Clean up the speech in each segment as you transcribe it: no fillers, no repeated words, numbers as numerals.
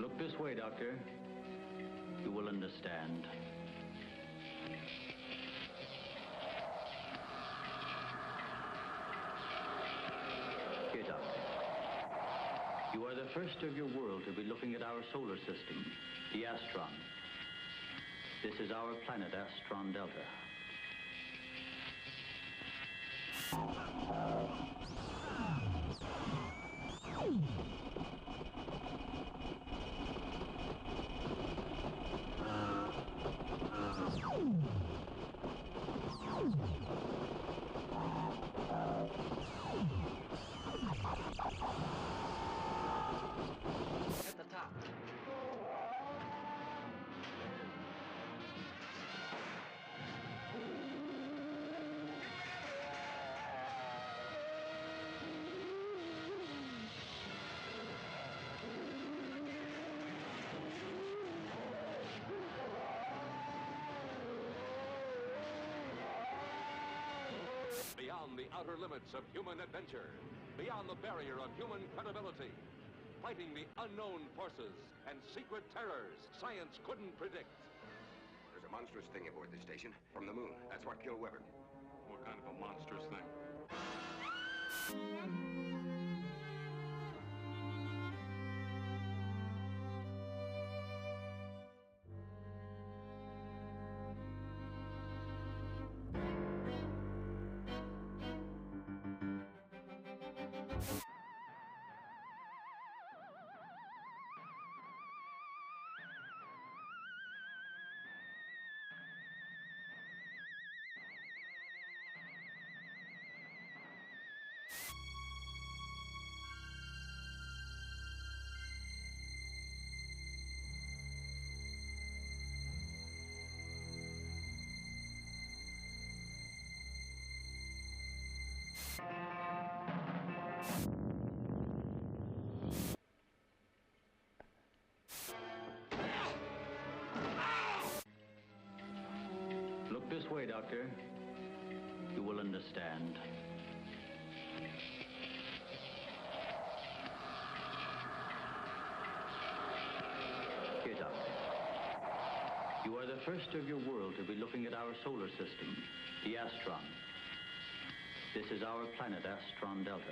Look this way, Doctor. You will understand. Here, Doctor. You are the first of your world to be looking at our solar system, the Astron. This is our planet, Astron Delta. At the top. Beyond the outer limits of human adventure, beyond the barrier of human credibility, fighting the unknown forces and secret terrors science couldn't predict. There's a monstrous thing aboard this station from the moon. That's what killed Weber. What kind of a monstrous thing? Look this way, Doctor. You will understand. Here, Doctor. You are the first of your world to be looking at our solar system, the Astron. This is our planet, Astron Delta.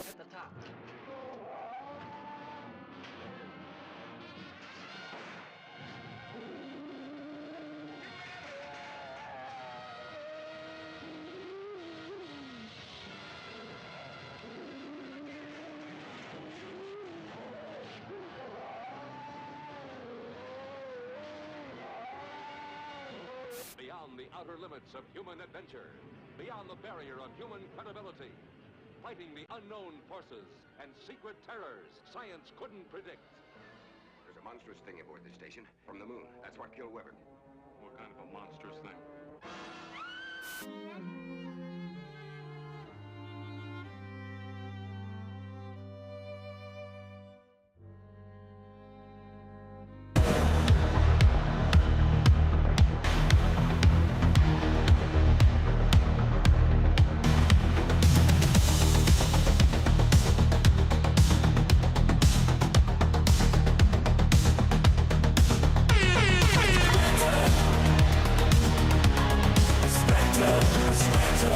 At the top. Beyond the outer limits of human adventure, beyond the barrier of human credibility, fighting the unknown forces and secret terrors science couldn't predict. There's a monstrous thing aboard this station from the moon. That's what killed Weber. What kind of a monstrous thing? Spectre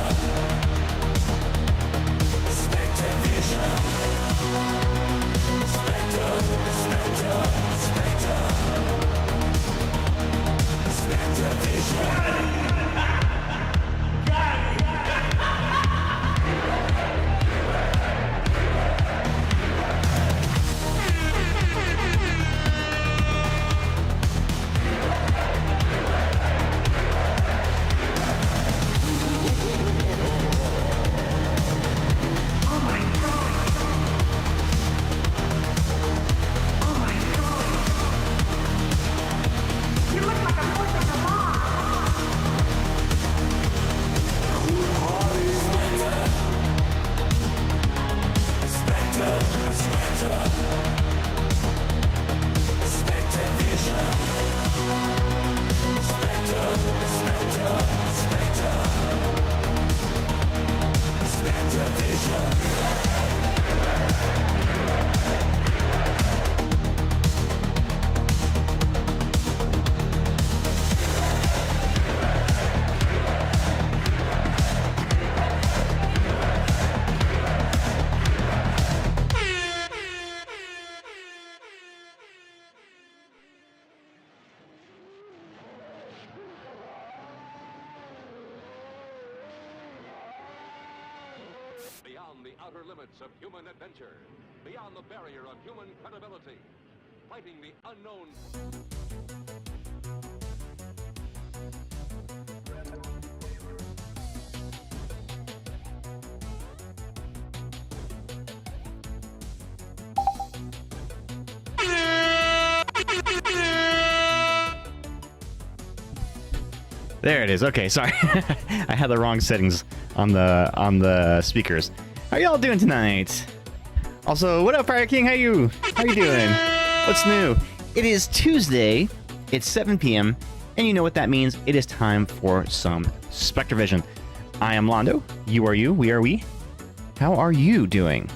outer limits of human adventure, beyond the barrier of human credibility, fighting the unknown. There it is. Okay, sorry. I had the wrong settings on the speakers. How y'all doing tonight? Also, what up, Fire King? How you doing? What's new? It is Tuesday. It's 7 p.m. And you know what that means. It is time for some SpectreVision. I am Londo. You are you. We are we. How are you doing?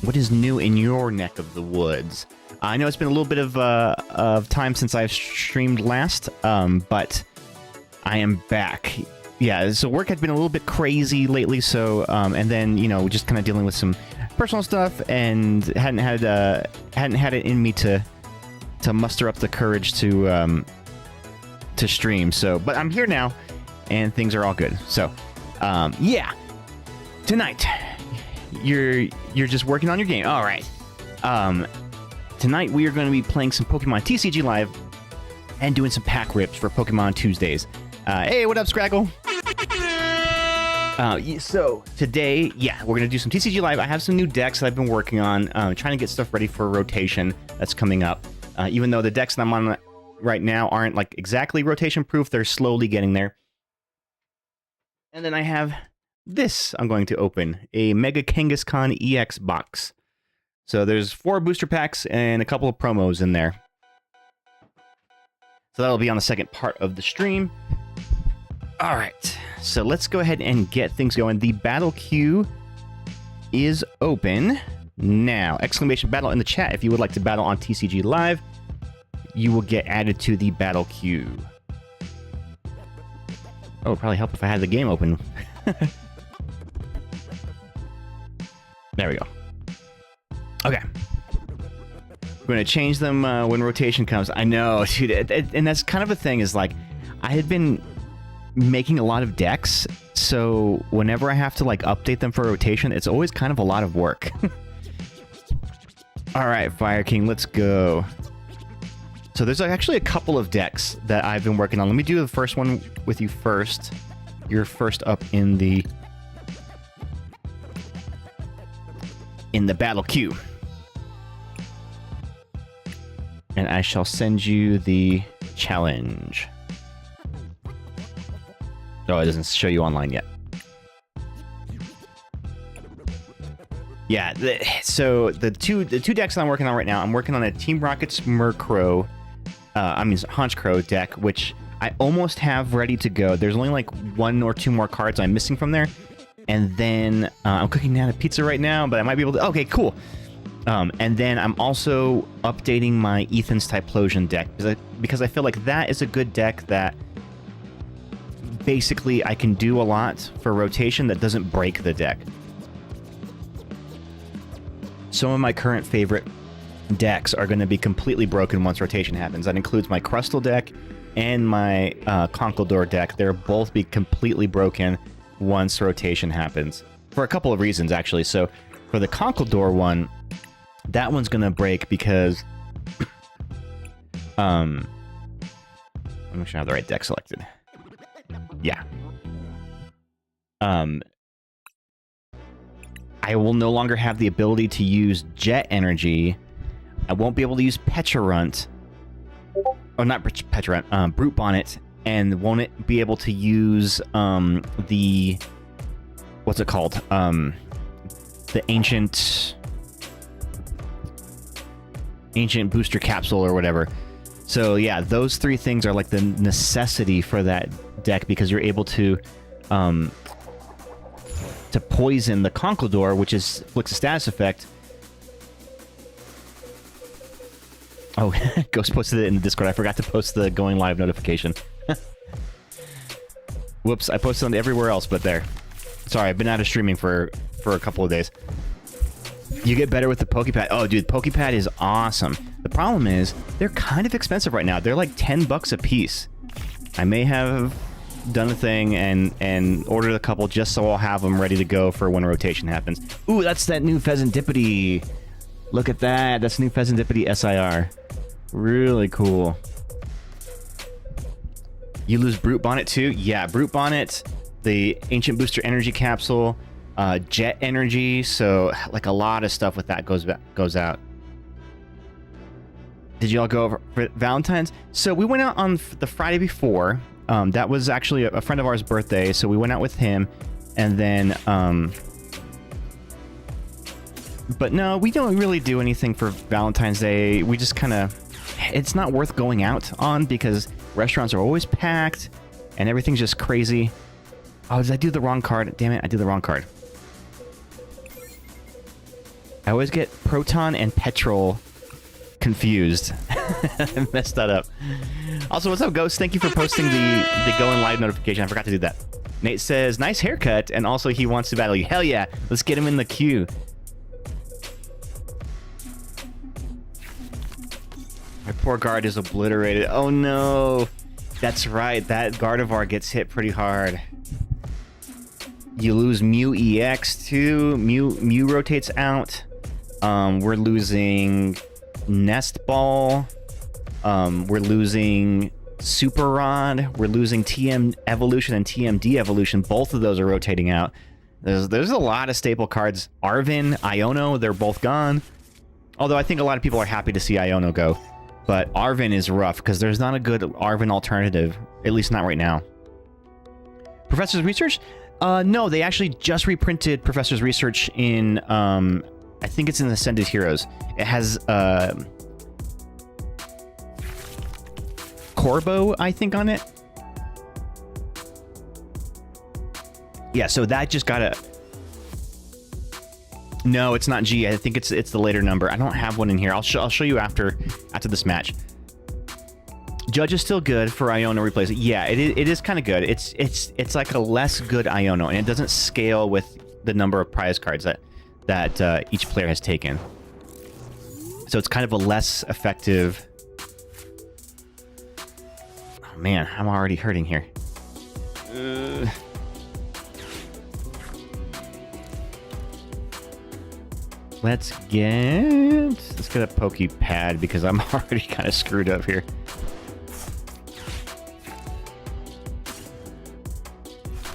What is new in your neck of the woods? I know it's been a little bit of time since I've streamed last, but I am back. Yeah, so work had been a little bit crazy lately, so and then just kind of dealing with some personal stuff, and hadn't had it in me to muster up the courage to stream. So, but I'm here now, and things are all good. So, yeah, tonight you're just working on your game. All right. Tonight we are going to be playing some Pokemon TCG Live and doing some pack rips for Pokemon Tuesdays. Hey, what up, Scraggle? So today, we're going to do some TCG Live. I have some new decks that I've been working on, trying to get stuff ready for rotation that's coming up. Even though the decks that I'm on right now aren't like exactly rotation proof, they're slowly getting there. And then I have this I'm going to open, a Mega Kangaskhan EX box. So there's 4 booster packs and a couple of promos in there. So that'll be on the second part of the stream. All right, so let's go ahead and get things going. The battle queue is open now. Exclamation battle in the chat if you would like to battle on TCG Live. You will get added to the battle queue. Oh, it would probably help if I had the game open. There we go. Okay. We're going to change them when rotation comes. I know, dude. And that's kind of a thing, is like, I had been making a lot of decks, so whenever I have to like update them for rotation, it's always kind of a lot of work. All right, Fire King, let's go. So there's actually a couple of decks that I've been working on. Let me do the first one with you first. You're first up in the battle queue. And I shall send you the challenge. Oh, it doesn't show you online yet. Yeah, so the two decks that I'm working on right now, I'm working on a Team Rocket's Honchkrow deck, which I almost have ready to go. There's only like 1 or 2 more cards I'm missing from there. And then I'm cooking down a pizza right now, but I might be able to... Okay, cool. And then I'm also updating my Ethan's Typhlosion deck, because I feel like that is a good deck that basically I can do a lot for rotation that doesn't break the deck. Some of my current favorite decks are going to be completely broken once rotation happens. That includes my Crustle deck and my Conkeldurr deck. They'll both be completely broken once rotation happens, for a couple of reasons, actually. So for the Conkeldurr one, that one's going to break because... I'm make sure I have the right deck selected. Yeah. I will no longer have the ability to use Jet Energy. I won't be able to use Pecharunt. Oh, not Pecharunt. Brute Bonnet. And won't be able to use the... What's it called? The Ancient Booster Capsule or whatever. So yeah, those 3 things are like the necessity for that deck, because you're able to poison the Conkeldurr, which inflicts a status effect. Oh, Ghost posted it in the Discord. I forgot to post the going live notification. Whoops, I posted it everywhere else but there. Sorry, I've been out of streaming for a couple of days. You get better with the Pokepad. Oh, dude, Pokepad is awesome. The problem is, they're kind of expensive right now. They're like $10 a piece. I may have done a thing and ordered a couple just so I'll have them ready to go for when rotation happens. Ooh, that's that new Pheasantipity. Look at that. That's new Pheasantipity SIR. Really cool. You lose Brute Bonnet too? Yeah, Brute Bonnet, the Ancient Booster Energy Capsule, Jet Energy, so like a lot of stuff with that goes out. Did you all go over for Valentine's? So we went out on the Friday before. That was actually a friend of ours' birthday, so we went out with him, and then but no, we don't really do anything for Valentine's Day. We just kind of, it's not worth going out on because restaurants are always packed and everything's just crazy. Oh, did I do the wrong card? Damn it, I did the wrong card. I always get Proton and Petrol confused. I messed that up. Also, what's up, Ghost? Thank you for posting the Going Live notification. I forgot to do that. Nate says, nice haircut, and also he wants to battle you. Hell yeah, let's get him in the queue. My poor guard is obliterated. Oh no. That's right, that Gardevoir gets hit pretty hard. You lose Mew EX too. Mew rotates out. We're losing Nest Ball. We're losing Super Rod. We're losing TM Evolution and TMD Evolution. Both of those are rotating out. There's a lot of staple cards. Arven, Iono, they're both gone. Although I think a lot of people are happy to see Iono go. But Arven is rough because there's not a good Arven alternative, at least not right now. Professor's Research? No, they actually just reprinted Professor's Research in, I think it's in Ascended Heroes. It has Corbo, I think, on it. Yeah, so that just got a... No, it's not G. I think it's the later number. I don't have one in here. I'll show you after this match. Judge is still good for Iono replays. Yeah, it is kind of good. It's like a less good Iono, and it doesn't scale with the number of prize cards that each player has taken. So it's kind of a less effective. Oh man, I'm already hurting here. Let's get a Poke Pad because I'm already kind of screwed up here.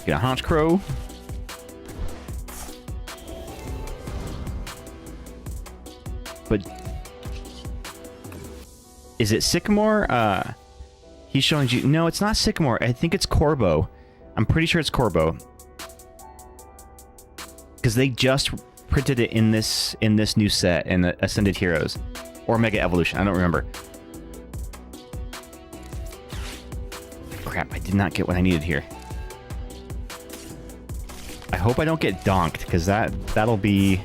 Get a Honchkrow. But is it Sycamore? He's showing you. No, it's not Sycamore. I think it's Corbo. I'm pretty sure it's Corbo. Because they just printed it in this new set in the Ascended Heroes or Mega Evolution. I don't remember. Crap, I did not get what I needed here. I hope I don't get donked because that'll be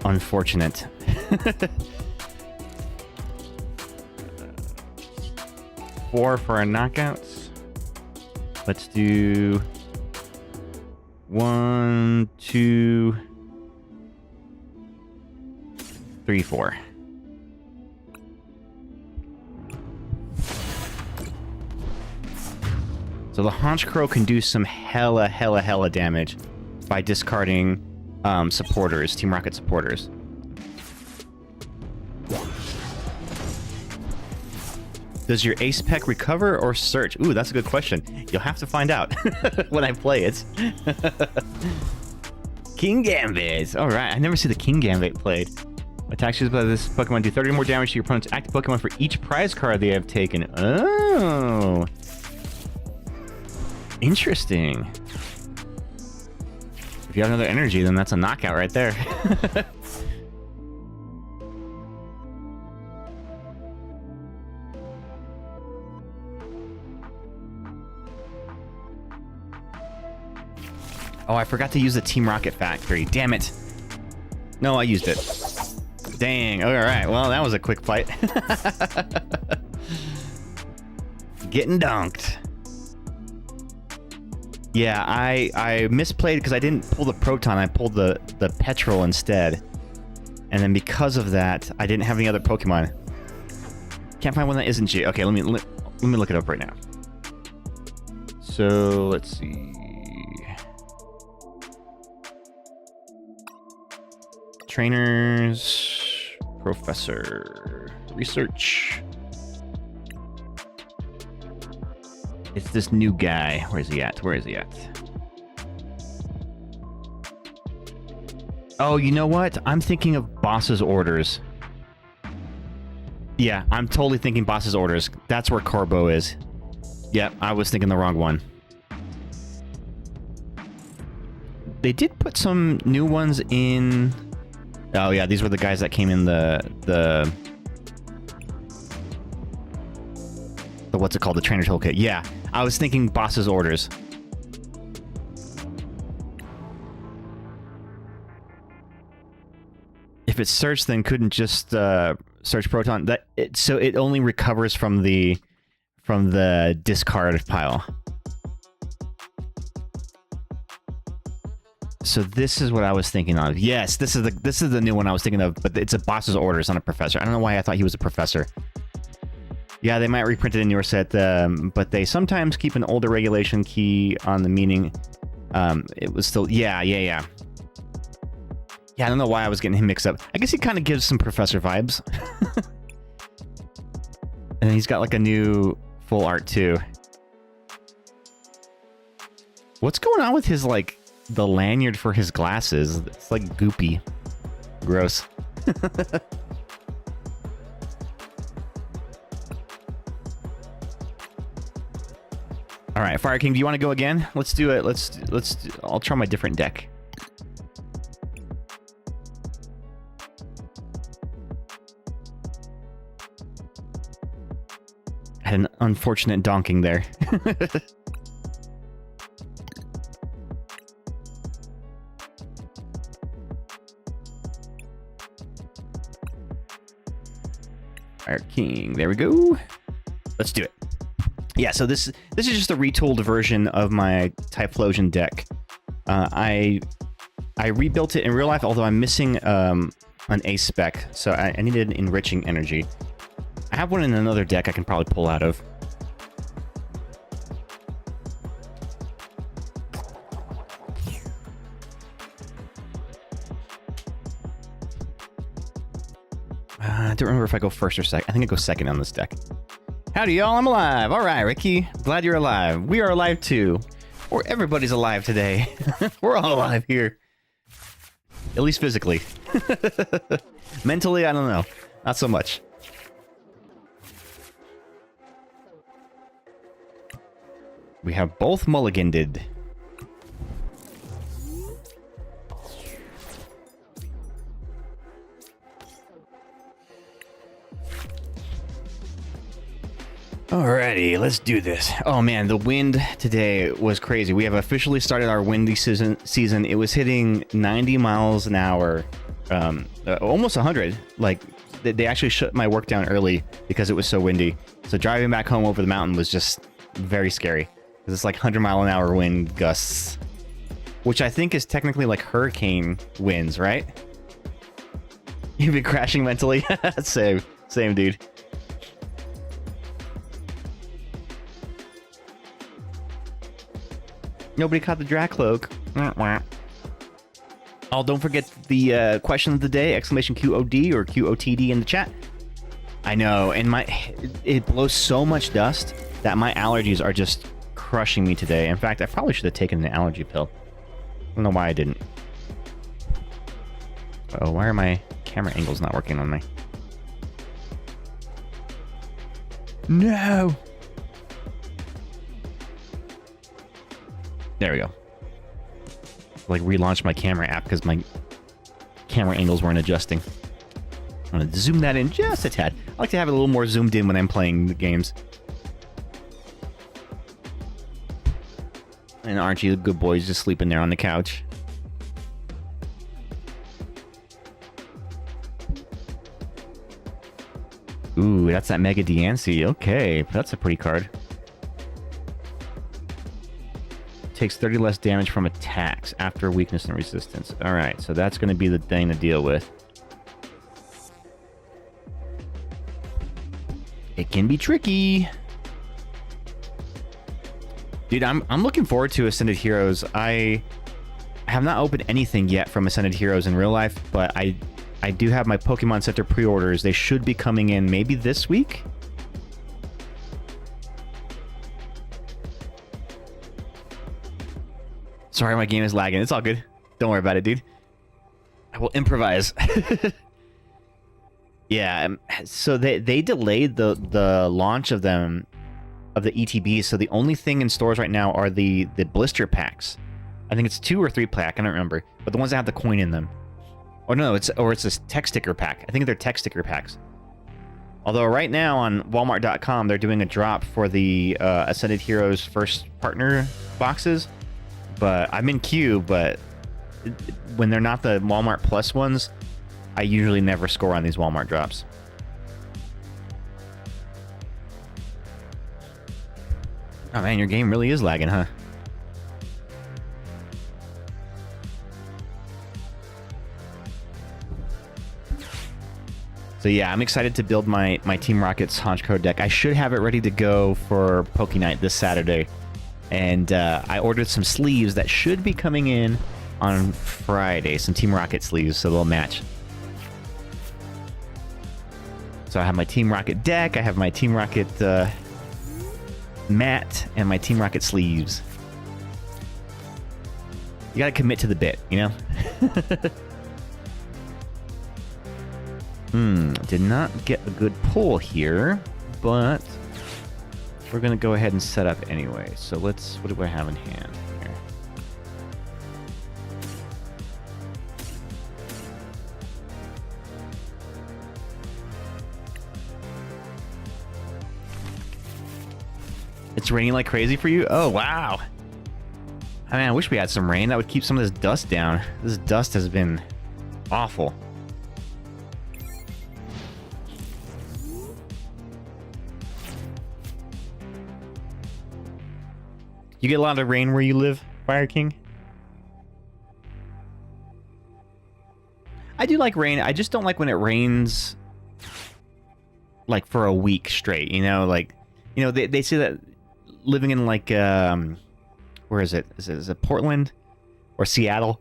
unfortunate. Four for our knockouts. Let's do 1, 2, 3, 4. So the Honchkrow can do some hella damage by discarding supporters, Team Rocket supporters. Does your Ace Peck recover or search? Ooh, that's a good question. You'll have to find out when I play it. King Gambit. All right, I never see the King Gambit played. Attacks used by this Pokemon do 30 more damage to your opponent's active Pokemon for each prize card they have taken. Oh. Interesting. If you have another energy, then that's a knockout right there. Oh, I forgot to use the Team Rocket Factory. Damn it. No, I used it. Dang. All right. Well, that was a quick fight. Getting dunked. Yeah, I misplayed because I didn't pull the Proton. I pulled the Petrol instead. And then because of that, I didn't have any other Pokemon. Can't find one that isn't G. Okay, let me look it up right now. So let's see. Trainers, professor, research. It's this new guy. Where is he at? Where is he at? Oh, you know what? I'm thinking of boss's orders. Yeah, I'm totally thinking boss's orders. That's where Corbo is. Yep, I was thinking the wrong one. They did put some new ones in... Oh yeah, these were the guys that came in the what's it called? The trainer toolkit. Yeah, I was thinking boss's orders. If it's search, then couldn't just search Proton. So it only recovers from the discard pile. So this is what I was thinking of. Yes, this is the new one I was thinking of, but it's a boss's orders, not a professor. I don't know why I thought he was a professor. Yeah, they might reprint it in your set, but they sometimes keep an older regulation key on the meaning. It was still... Yeah, I don't know why I was getting him mixed up. I guess he kind of gives some professor vibes. And he's got like a new full art too. What's going on with his like... the lanyard for his glasses? It's like goopy. Gross. All right, Fire King, do you want to go again? Let's do it. I'll try my different deck. I had an unfortunate donking there. Fire King, there we go. Let's do it. Yeah, so this is just a retooled version of my Typhlosion deck. I rebuilt it in real life, although I'm missing an ace spec, so I needed enriching energy. I have one in another deck I can probably pull out of. I don't remember if I go first or second. I think I go second on this deck. Howdy, y'all. I'm alive. All right, Ricky. Glad you're alive. We are alive, too. Or everybody's alive today. We're all alive here. At least physically. Mentally, I don't know. Not so much. We have both mulliganed. Alrighty, let's do this. Oh man, the wind today was crazy. We have officially started our windy season. It was hitting 90 miles an hour, almost 100. Like, they actually shut my work down early because it was so windy. So driving back home over the mountain was just very scary. Because it's like 100-mile-an-hour wind gusts. Which I think is technically like hurricane winds, right? You've been crashing mentally? Same, dude. Nobody caught the Dracloak. Oh, don't forget the question of the day, exclamation QOD or QOTD in the chat. I know, and it blows so much dust that my allergies are just crushing me today. In fact, I probably should have taken an allergy pill. I don't know why I didn't. Oh, why are my camera angles not working on me? No! There we go. Like, relaunched my camera app because my camera angles weren't adjusting. I'm going to zoom that in just a tad. I like to have it a little more zoomed in when I'm playing the games. And Archie, the good boy, is just sleeping there on the couch. Ooh, that's that Mega Diancie. Okay, that's a pretty card. Takes 30 less damage from attacks after weakness and resistance. Alright, so that's going to be the thing to deal with. It can be tricky. Dude, I'm looking forward to Ascended Heroes. I have not opened anything yet from Ascended Heroes in real life, but I do have my Pokemon Center pre-orders. They should be coming in maybe this week. Sorry, my game is lagging. It's all good. Don't worry about it, dude. I will improvise. Yeah, so they delayed the launch of them, of the ETBs. So the only thing in stores right now are the blister packs. I think it's 2 or 3 pack. I don't remember, but the ones that have the coin in them. Oh no, it's a tech sticker pack. I think they're tech sticker packs. Although right now on Walmart.com they're doing a drop for the Ascended Heroes first partner boxes. But I'm in queue, but when they're not the Walmart Plus ones, I usually never score on these Walmart drops. Oh man, your game really is lagging, huh? So yeah, I'm excited to build my Team Rocket's Honchkrow deck. I should have it ready to go for Poke Night this Saturday. And I ordered some sleeves that should be coming in on Friday. Some Team Rocket sleeves, so they'll match. So I have my Team Rocket deck, I have my Team Rocket mat, and my Team Rocket sleeves. You gotta commit to the bit, you know? Did not get a good pull here, but we're gonna go ahead and set up anyway. So let's, what do I have in hand here? It's raining like crazy for you? Oh, wow. I mean, I wish we had some rain. That would keep some of this dust down. This dust has been awful. You get a lot of rain where you live, Fire King? I do like rain. I just don't like when it rains like for a week straight, you know, like, you know, they say that living in like where is it? Is it Portland or Seattle?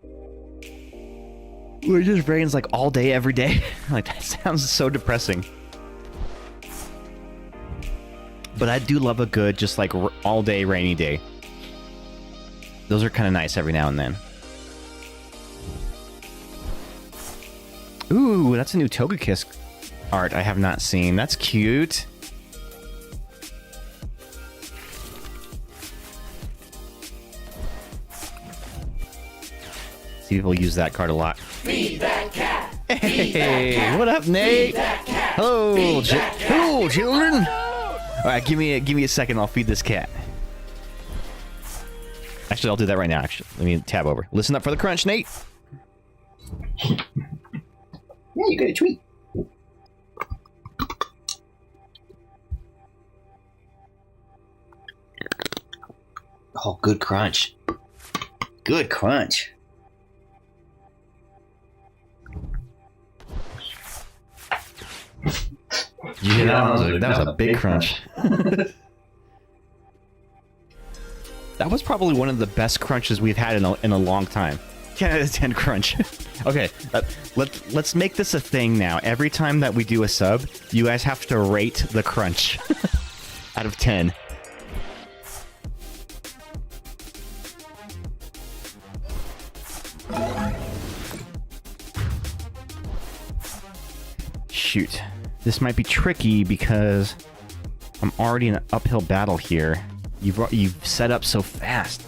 Where it just rains like all day every day. Like that sounds so depressing. But I do love a good, just like all day rainy day. Those are kind of nice every now and then. Ooh, that's a new Togekiss art I have not seen. That's cute. See, people use that card a lot. Feed that cat. Hey, that cat. what up, Nate? Feed that cat. Hello, Feed that cat. hello, children. All right, give me a second. I'll feed this cat. Actually, I'll do that right now. Actually, let me tab over. Listen up for the crunch, Nate. Yeah, you got a tweet. Oh, good crunch. Good crunch. You hear that? That was a big crunch. That was probably one of the best crunches we've had in a long time. 10 out of 10 crunch. Okay, let's make this a thing now. Every time that we do a sub, you guys have to rate the crunch out of 10. Shoot. This might be tricky because I'm already in an uphill battle here. You've set up so fast.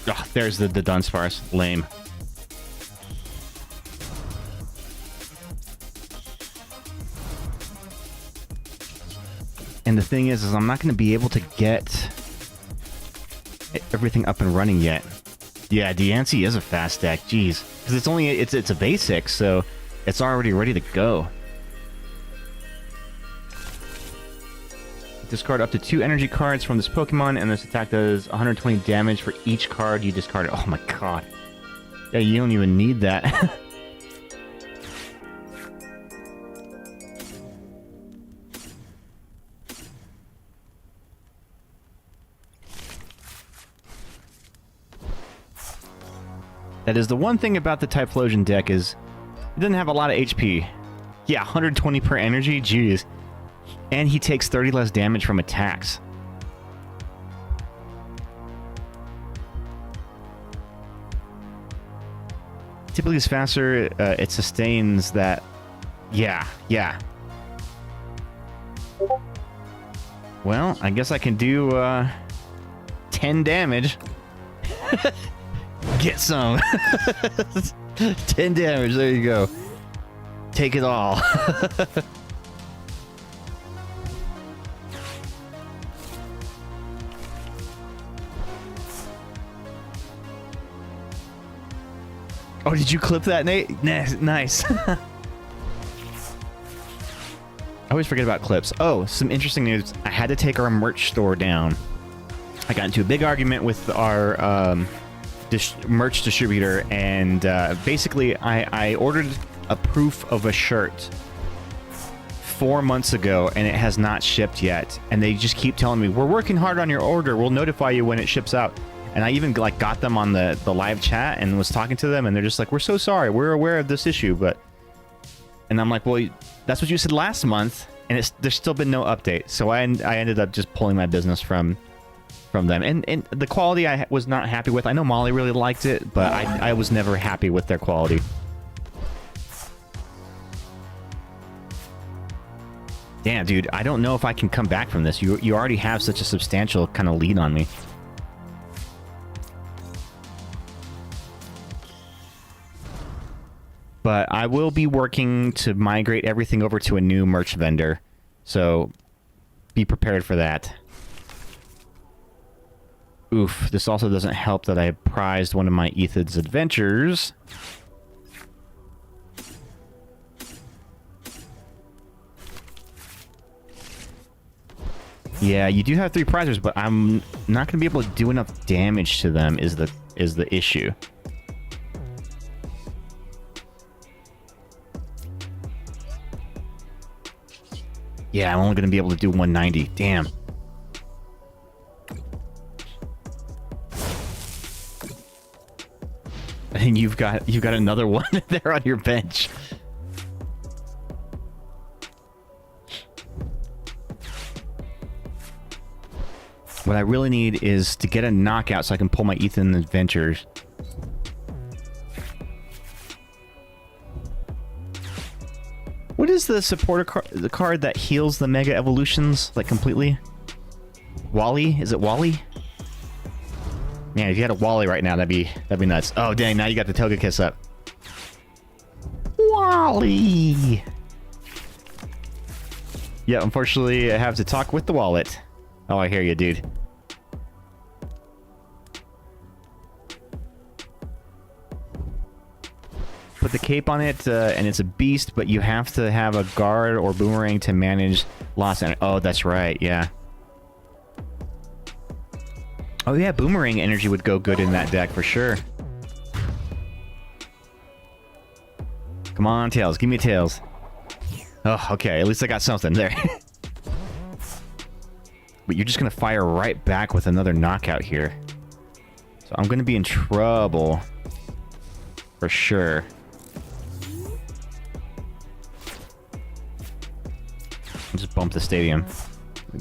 Oh, there's the Dunsparce. Lame. And the thing is I'm not going to be able to get everything up and running yet. Yeah, Diancie is a fast deck. Jeez. Because it's a basic, so it's already ready to go. Discard up to 2 energy cards from this Pokemon, and this attack does 120 damage for each card you discard. Oh my god. Yeah, you don't even need that. That is the one thing about the Typhlosion deck is it doesn't have a lot of HP. Yeah, 120 per energy, jeez. And he takes 30 less damage from attacks. Typically it's faster, it sustains that. Yeah. Well, I guess I can do 10 damage. Get some. 10 damage, there you go. Take it all. Oh, did you clip that, Nate? Nice. I always forget about clips. Oh, some interesting news. I had to take our merch store down. I got into a big argument with our merch distributor, and basically I ordered a proof of a shirt 4 months ago, and it has not shipped yet. And they just keep telling me, we're working hard on your order. We'll notify you when it ships out. And I even like got them on the live chat and was talking to them, and they're just like, we're so sorry. We're aware of this issue, but... And I'm like, well, that's what you said last month, and there's still been no update. So I ended up just pulling my business from them. And the quality I was not happy with. I know Molly really liked it, but I was never happy with their quality. Damn, dude, I don't know if I can come back from this. You already have such a substantial kind of lead on me. But I will be working to migrate everything over to a new merch vendor. So be prepared for that. Oof, this also doesn't help that I prized one of my Ethan's adventures. Yeah, you do have 3 prizers, but I'm not going to be able to do enough damage to them is the issue. Yeah, I'm only going to be able to do 190. Damn. And you've got another one there on your bench. What I really need is to get a knockout so I can pull my Ethan Adventures. What is the supporter card, the card that heals the Mega Evolutions, like, completely? Wally? Is it Wally? Man, if you had a Wally right now, that'd be nuts. Oh, dang, now you got the Togekiss up. Wally! Yeah, unfortunately, I have to talk with the wallet. Oh, I hear you, dude. Put the cape on it, and it's a beast, but you have to have a guard or boomerang to manage loss. Oh, that's right, yeah. Oh yeah, boomerang energy would go good in that deck for sure. Come on, Tails. Give me a Tails. Oh, okay. At least I got something there. But you're just going to fire right back with another knockout here. So I'm going to be in trouble. For sure. I'll just bump the stadium.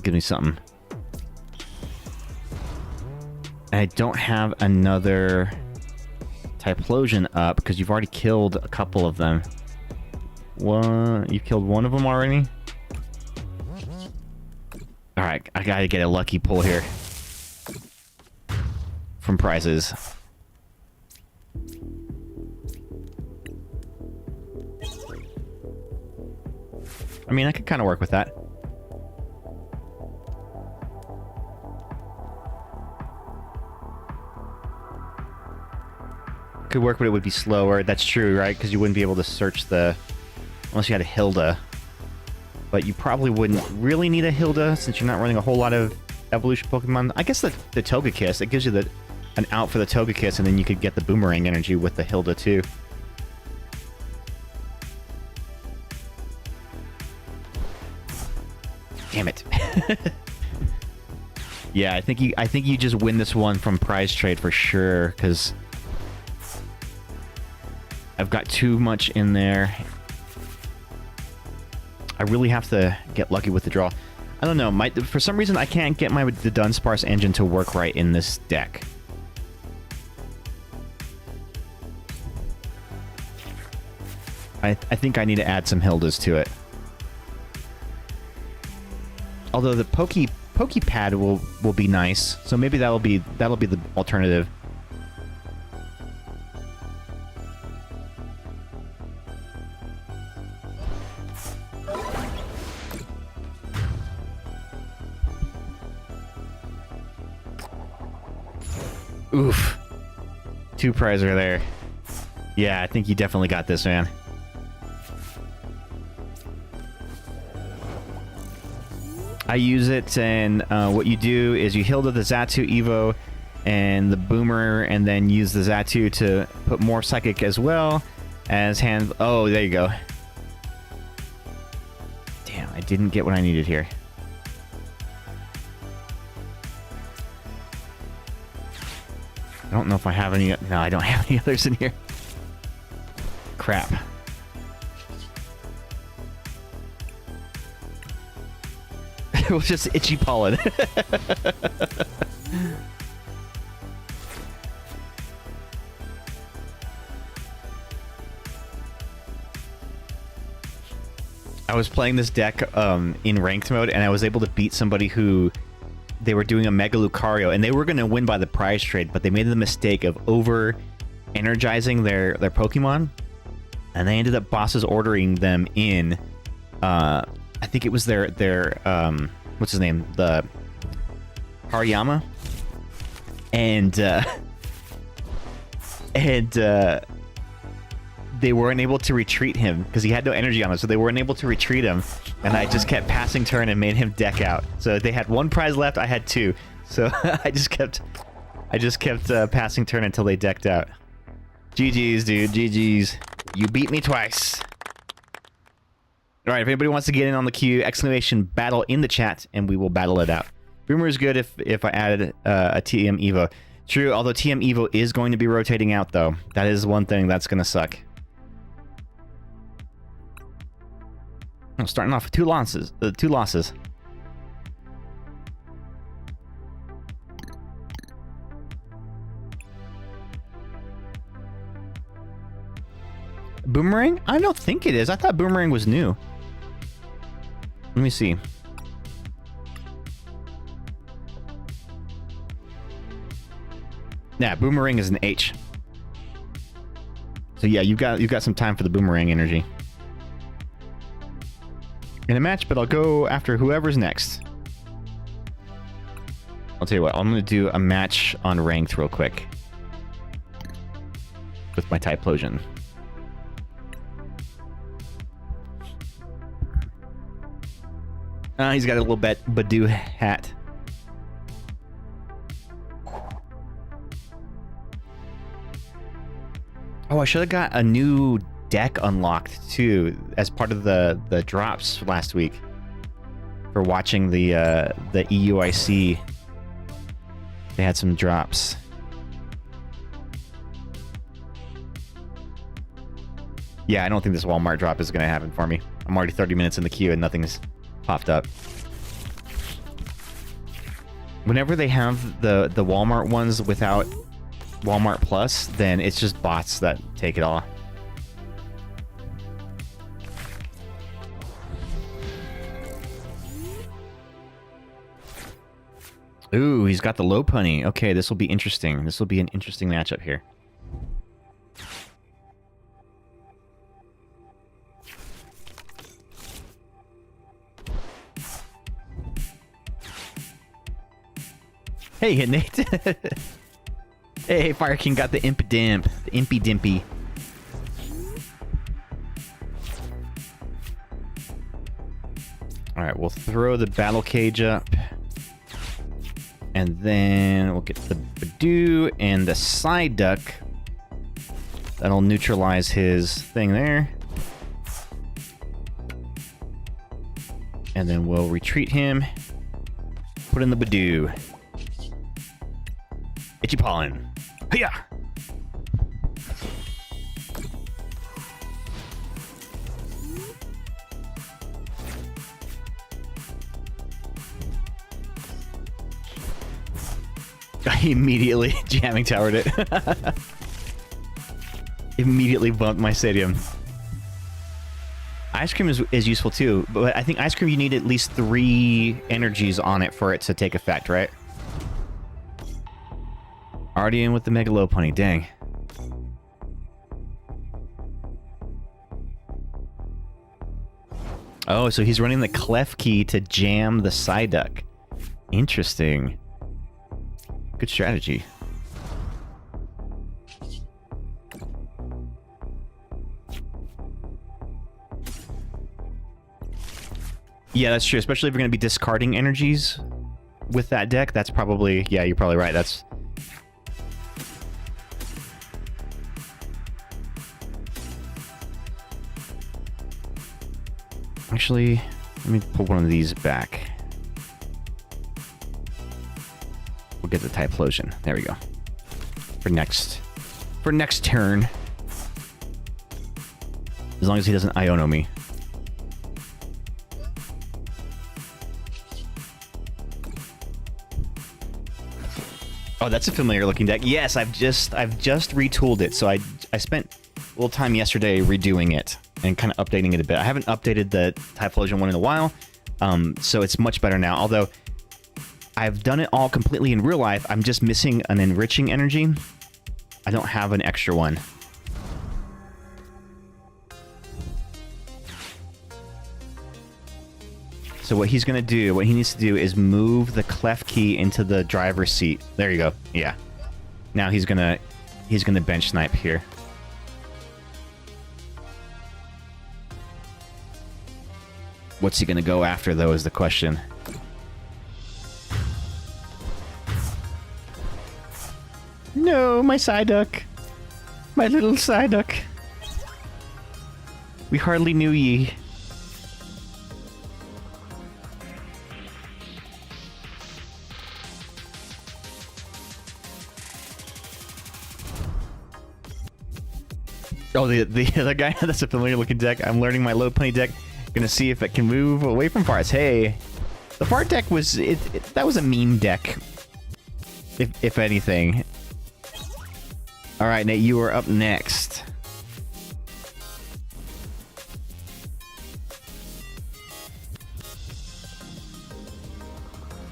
Give me something. I don't have another Typhlosion up because you've already killed a couple of them. You killed one of them already? Alright, I gotta get a lucky pull here. From prizes. I mean, I could kind of work with that. Could work, but it would be slower. That's true, right? Because you wouldn't be able to search the... Unless you had a Hilda. But you probably wouldn't really need a Hilda since you're not running a whole lot of evolution Pokemon. I guess the Togekiss, it gives you an out for the Togekiss, and then you could get the boomerang energy with the Hilda too. Damn it. Yeah, I think you just win this one from prize trade for sure, because I've got too much in there. I really have to get lucky with the draw. I don't know. For some reason, I can't get the Dunsparce engine to work right in this deck. I think I need to add some Hildas to it. Although the Pokepad will be nice, so maybe that'll be the alternative. Oof. 2 prizer there. Yeah, I think you definitely got this, man. I use it, and what you do is you Hilda the Xatu Evo and the Boomer, and then use the Xatu to put more Psychic as well as hand... Oh, there you go. Damn, I didn't get what I needed here. I don't know if I have any... No, I don't have any others in here. Crap. It was just Itchy Pollen. I was playing this deck in ranked mode, and I was able to beat somebody who... They were doing a Mega Lucario, and they were going to win by the prize trade, but they made the mistake of over-energizing their Pokemon, and they ended up bosses ordering them in... I think it was their what's his name? The Hariyama. And they weren't able to retreat him because he had no energy on him, so they weren't able to retreat him. And I just kept passing turn and made him deck out. So they had 1 prize left, I had 2. So I just kept passing turn until they decked out. GG's, dude. GG's. You beat me twice. All right, if anybody wants to get in on the queue, exclamation battle in the chat, and we will battle it out. Boomer is good if I added a TM Evo. True, although TM Evo is going to be rotating out, though. That is one thing that's going to suck. I'm starting off with 2 losses. 2 losses. Boomerang? I don't think it is. I thought Boomerang was new. Let me see. Yeah, Boomerang is an H. So yeah, you've got some time for the Boomerang energy in a match, but I'll go after whoever's next. I'll tell you what, I'm going to do a match on ranked real quick with my Typhlosion. He's got a little Badoo hat. Oh, I should have got a new deck unlocked too as part of the drops last week for watching the EUIC. They had some drops. Yeah, I don't think this Walmart drop is going to happen for me. I'm already 30 minutes in the queue and nothing's popped up. Whenever they have the Walmart ones without Walmart Plus, then it's just bots that take it all. Ooh, he's got the Lopunny. Okay, this will be interesting. This will be an interesting matchup here. Hey, Nate. Hey, Fire King got the Imp Dimp. The Impy Dimpy. Alright, we'll throw the Battle Cage up. And then we'll get the Badoo and the Psyduck. That'll neutralize his thing there. And then we'll retreat him. Put in the Badoo. Itchy Pollen. Hiya! I immediately jamming towered it. Immediately bumped my stadium. Ice cream is useful too, but I think ice cream you need at least 3 energies on it for it to take effect, right? Already in with the Mega Lopunny, dang. Oh, so he's running the Clef key to jam the Psyduck. Interesting. Good strategy. Yeah, that's true. Especially if you're going to be discarding energies with that deck. That's probably... Yeah, you're probably right. That's... Actually, let me pull one of these back. We'll get the Typhlosion. There we go. For next turn. As long as he doesn't Iono me. Oh, that's a familiar looking deck. Yes, I've just retooled it. So I spent a little time yesterday redoing it and kind of updating it a bit. I haven't updated the Typhlosion one in a while, so it's much better now. Although I've done it all completely in real life, I'm just missing an enriching energy. I don't have an extra one. So what he's gonna do, what he needs to do is move the Clef key into the driver's seat. There you go. Yeah. Now he's gonna bench snipe here. What's he gonna go after though is the question. No, my Psyduck. My little Psyduck. We hardly knew ye. Oh, the other guy, that's a familiar looking deck. I'm learning my Lopunny deck. Gonna see if it can move away from farts. Hey, the fart deck was, that was a meme deck. If anything. Alright, Nate, you are up next.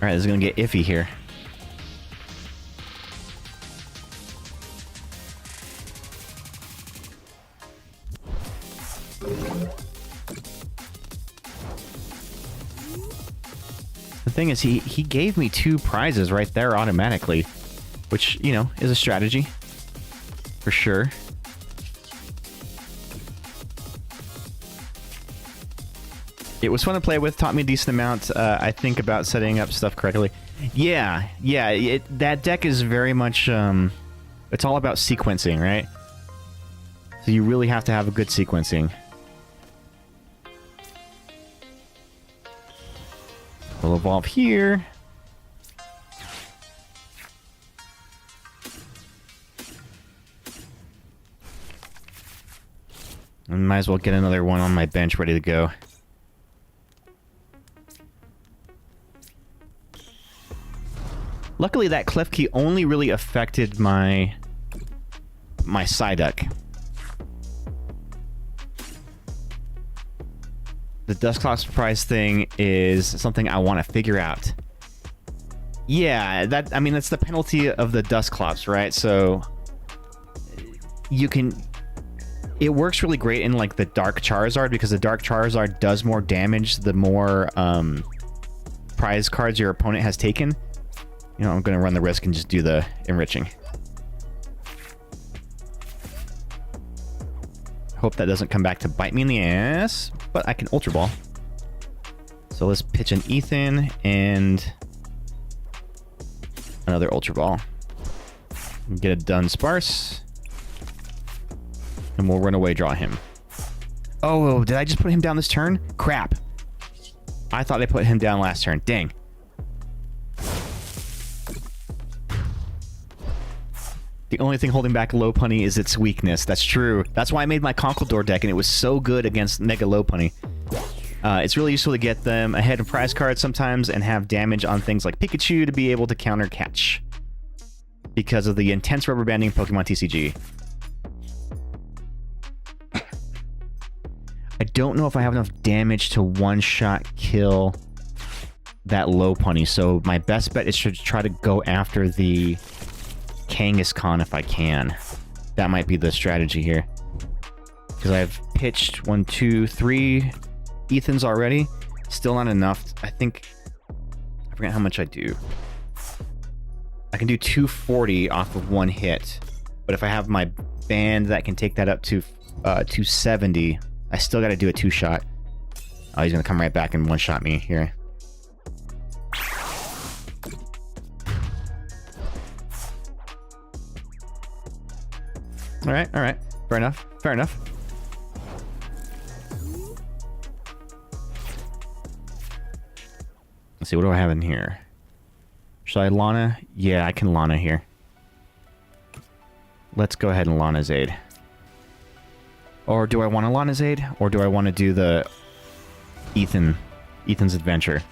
Alright, this is gonna get iffy here. The thing is, he gave me 2 prizes right there automatically, which, you know, is a strategy. For sure. It was fun to play with, taught me a decent amount, I think, about setting up stuff correctly. Yeah, that deck is very much, it's all about sequencing, right? So you really have to have a good sequencing. We'll evolve here. And might as well get another one on my bench ready to go. Luckily, that Clef key only really affected my Psyduck. The Dusclops prize thing is something I want to figure out. Yeah, I mean, that's the penalty of the Dusclops, right? So you can... It works really great in, like, the Dark Charizard, because the Dark Charizard does more damage the more prize cards your opponent has taken. You know, I'm going to run the risk and just do the enriching. Hope that doesn't come back to bite me in the ass, but I can Ultra Ball. So let's pitch an Ethan and another Ultra Ball. Get it done sparse. And we'll run away, draw him. Oh, did I just put him down this turn? Crap. I thought I put him down last turn. Dang. The only thing holding back Lopunny is its weakness. That's true. That's why I made my Conkeldurr deck, and it was so good against Mega Lopunny. It's really useful to get them ahead of prize cards sometimes and have damage on things like Pikachu to be able to counter catch. because of the intense rubber banding Pokemon TCG. I don't know if I have enough damage to one-shot kill that Lopunny, so my best bet is to try to go after the Kangaskhan if I can. That might be the strategy here. Because I've pitched 1, 2, 3 Ethans already. Still not enough. I think... I forget how much I do. I can do 240 off of one hit. But if I have my band that can take that up to 270, I still got to do a 2-shot. Oh, he's going to come right back and one-shot me here. Alright, alright. Fair enough. Fair enough. Let's see, what do I have in here? Should I Lana? Yeah, I can Lana here. Let's go ahead and Lana Zaid. Or do I want to Lana Zaid? Or do I want to do the Ethan's Adventure?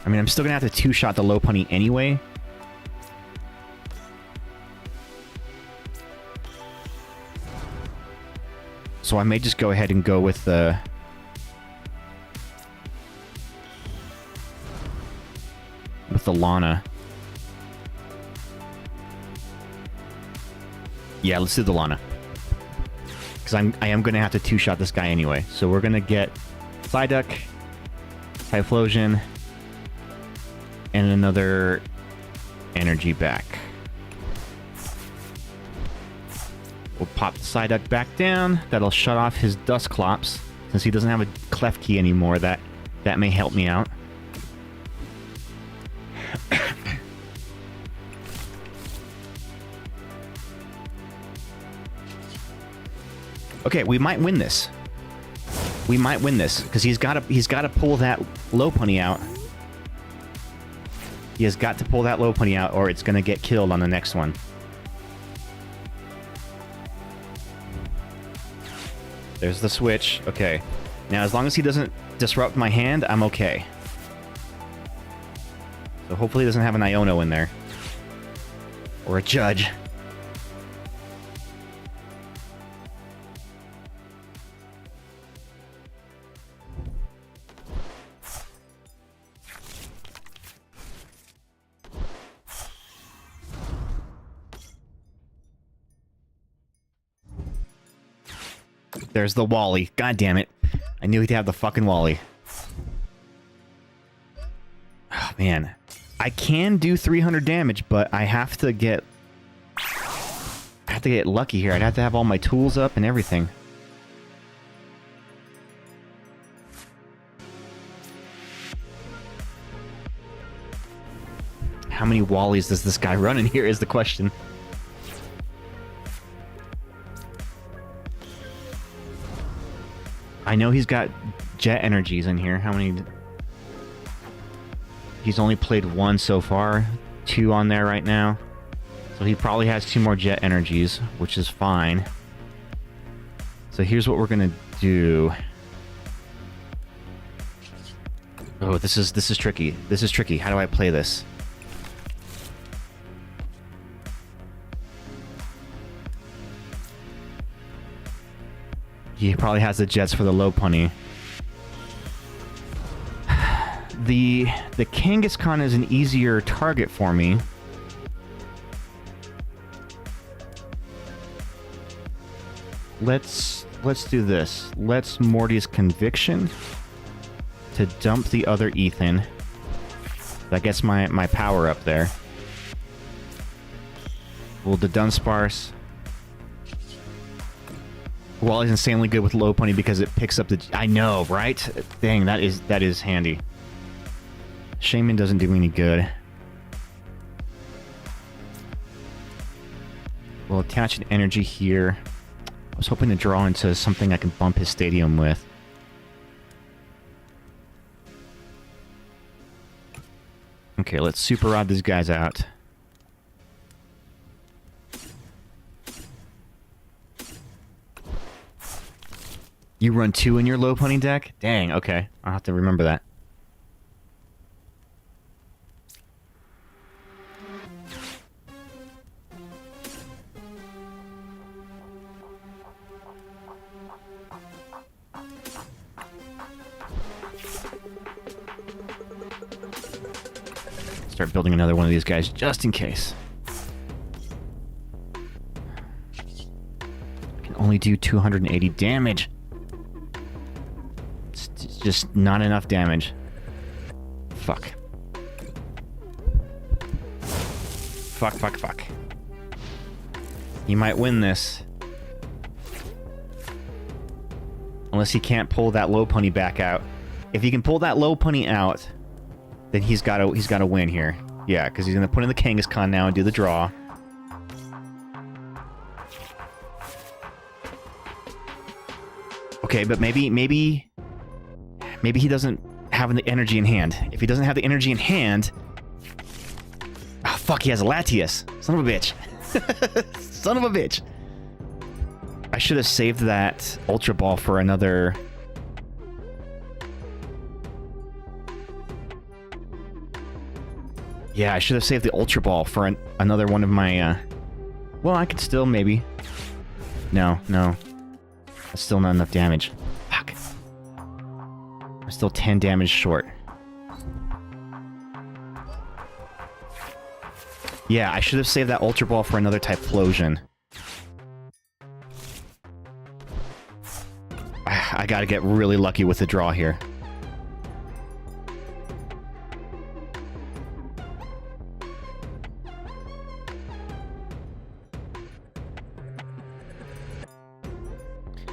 I mean, I'm still going to have to 2-shot the Lopunny anyway. So I may just go ahead and go with the... Lana. Yeah, let's do the Lana. Because I am going to have to 2-shot this guy anyway. So we're going to get Psyduck, Typhlosion, and another energy back. We'll pop the Psyduck back down. That'll shut off his Dusclops. Since he doesn't have a Klefki anymore, that may help me out. Okay, we might win this. We might win this because he's got to pull that Lopunny out. He has got to pull that Lopunny out, or it's gonna get killed on the next one. There's the switch. Okay, now as long as he doesn't disrupt my hand, I'm okay. So hopefully he doesn't have an Iono in there, or a Judge. There's the Wally. God damn it. I knew he'd have the fucking Wally. Oh, man. I can do 300 damage, but I have to get... lucky here. I'd have to have all my tools up and everything. How many Wallies does this guy run in here is the question. I know he's got jet energies in here. How many? He's only played 1 so far. 2 on there right now. So he probably has 2 more jet energies, which is fine. So here's what we're gonna do. Oh, this is tricky. This is tricky. How do I play this? He probably has the jets for the Lopunny. The Kangaskhan is an easier target for me. Let's do this. Let's Morty's Conviction to dump the other Ethan. That gets my power up there. We'll the Dunsparce. Wally's insanely good with Lopunny because it picks up the... I know, right? Dang, that is handy. Shaman doesn't do me any good. We'll attach an energy here. I was hoping to draw into something I can bump his stadium with. Okay, let's Super Rod these guys out. You run 2 in your Lopunny deck? Dang, okay. I'll have to remember that. Start building another one of these guys just in case. Can only do 280 damage. It's just not enough damage. Fuck. Fuck. He might win this. Unless he can't pull that low pony back out. If he can pull that low pony out, then he's gotta win here. Yeah, because he's gonna put in the Kangaskhan now and do the draw. Okay, but maybe he doesn't have the energy in hand. If he doesn't have the energy in hand... Oh, fuck, he has a Latias. Son of a bitch. Son of a bitch. I should have saved that Ultra Ball for another... Yeah, I should have saved the Ultra Ball for another one of my... Well, I could still maybe... No. That's still not enough damage. Fuck. I'm still 10 damage short. Yeah, I should have saved that Ultra Ball for another Typhlosion. I gotta get really lucky with the draw here.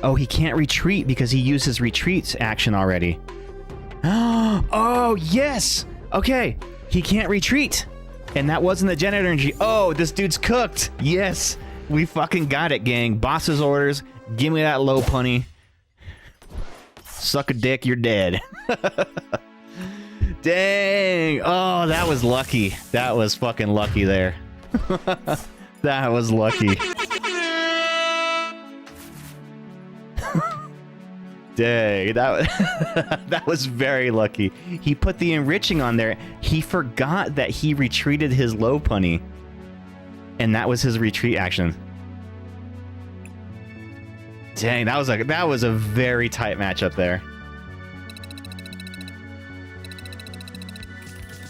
Oh, he can't retreat because he used his retreat action already. Oh, yes! Okay, he can't retreat. And that wasn't the Gen Energy. Oh, this dude's cooked. Yes, we fucking got it, gang. Boss's orders. Give me that low punny. Suck a dick, you're dead. Dang. Oh, that was lucky. That was fucking lucky there. That was lucky. Dang, that was very lucky. He put the enriching on there. He forgot that he retreated his low punny. And that was his retreat action. Dang, that was a very tight matchup there.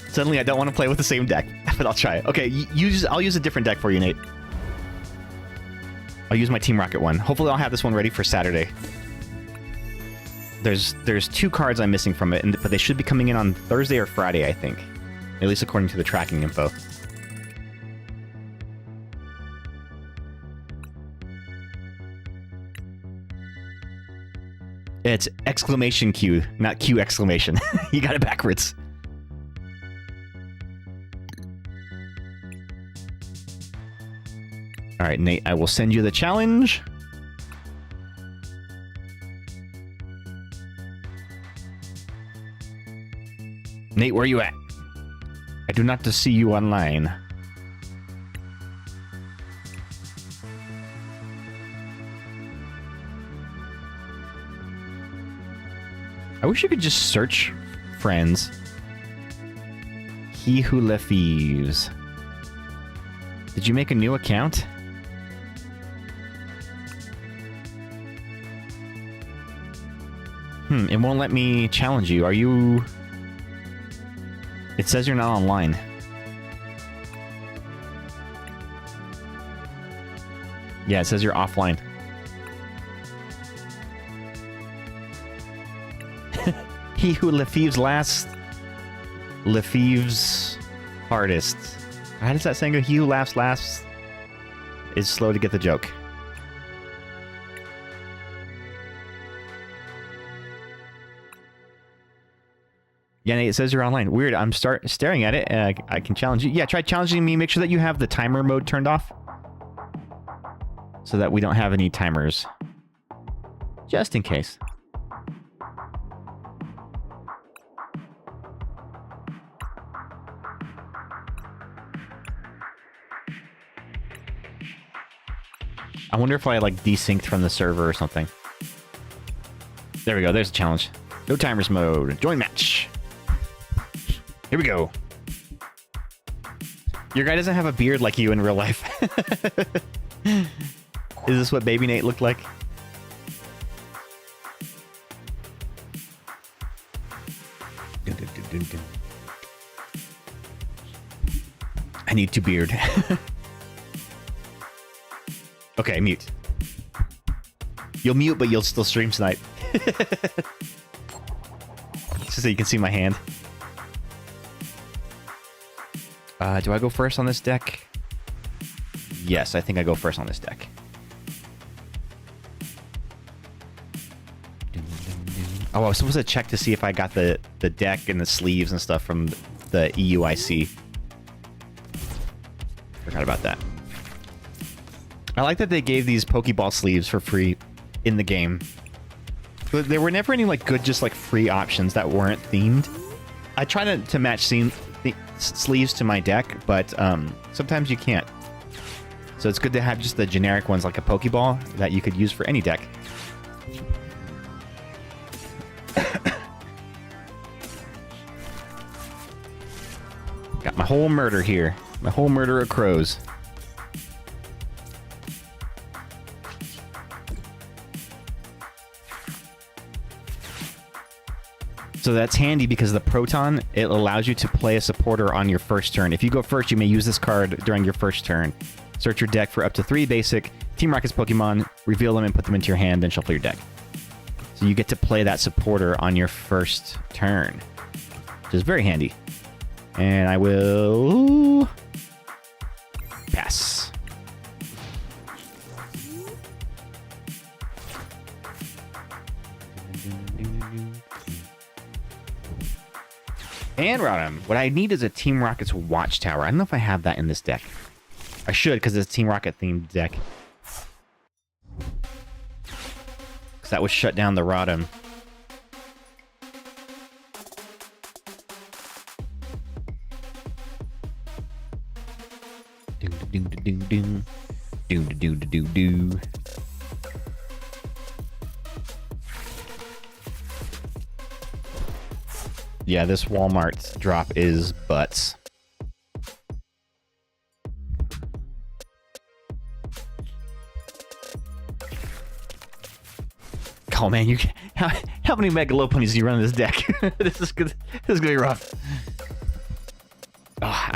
Suddenly I don't want to play with the same deck, but I'll try it. Okay, I'll use a different deck for you, Nate. I'll use my Team Rocket one. Hopefully I'll have this one ready for Saturday. There's 2 cards I'm missing from it, but they should be coming in on Thursday or Friday, I think. At least according to the tracking info. It's exclamation Q, not Q exclamation. You got it backwards. Alright, Nate, I will send you the challenge. Nate, where are you at? I do not see you online. I wish you could just search friends. He Who Lefeves. Did you make a new account? It won't let me challenge you. Are you... It says you're not online. Yeah, it says you're offline. He who Lefeves last, Lefeves hardest. How does that saying go? He who laughs last is slow to get the joke. Yeah, Nate, it says you're online. Weird. I'm staring at it. I can challenge you. Yeah, try challenging me. Make sure that you have the timer mode turned off, so that we don't have any timers. Just in case. I wonder if I like desynced from the server or something. There we go. There's a challenge. No timers mode. Join match. Here we go. Your guy doesn't have a beard like you in real life. Is this what Baby Nate looked like? I need to beard. Okay, mute. You'll mute, but you'll still stream tonight. Just so you can see my hand. Do I go first on this deck? Yes, I think I go first on this deck. Oh, I was supposed to check to see if I got the deck and the sleeves and stuff from the EUIC. Forgot about that. I like that they gave these Pokeball sleeves for free in the game. But there were never any like good, just like free options that weren't themed. I try to match the sleeves to my deck, but sometimes you can't. So it's good to have just the generic ones like a Pokeball that you could use for any deck. Got my whole murder here. My whole murder of crows. So that's handy because the Proton, it allows you to play a supporter on your first turn. If you go first, you may use this card during your first turn. Search your deck for up to 3 basic Team Rocket's Pokemon, reveal them and put them into your hand, then shuffle your deck. So you get to play that supporter on your first turn, which is very handy. And I will pass. And Rodham. What I need is a Team Rocket's Watchtower. I don't know if I have that in this deck. I should, because it's a Team Rocket themed deck. Because that would shut down the Rodham. Do. Yeah, this Walmart drop is butts. Oh man, you how many Megaloponies do you run in this deck? This is good. This is gonna be rough. Oh,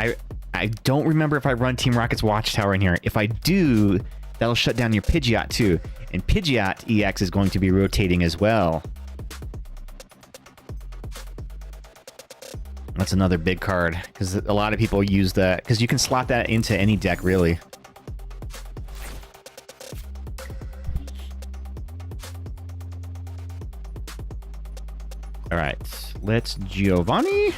I don't remember if I run Team Rocket's Watchtower in here. If I do, that'll shut down your Pidgeot too. And Pidgeot EX is going to be rotating as well. That's another big card, because a lot of people use that, because you can slot that into any deck, really. Alright, let's Giovanni.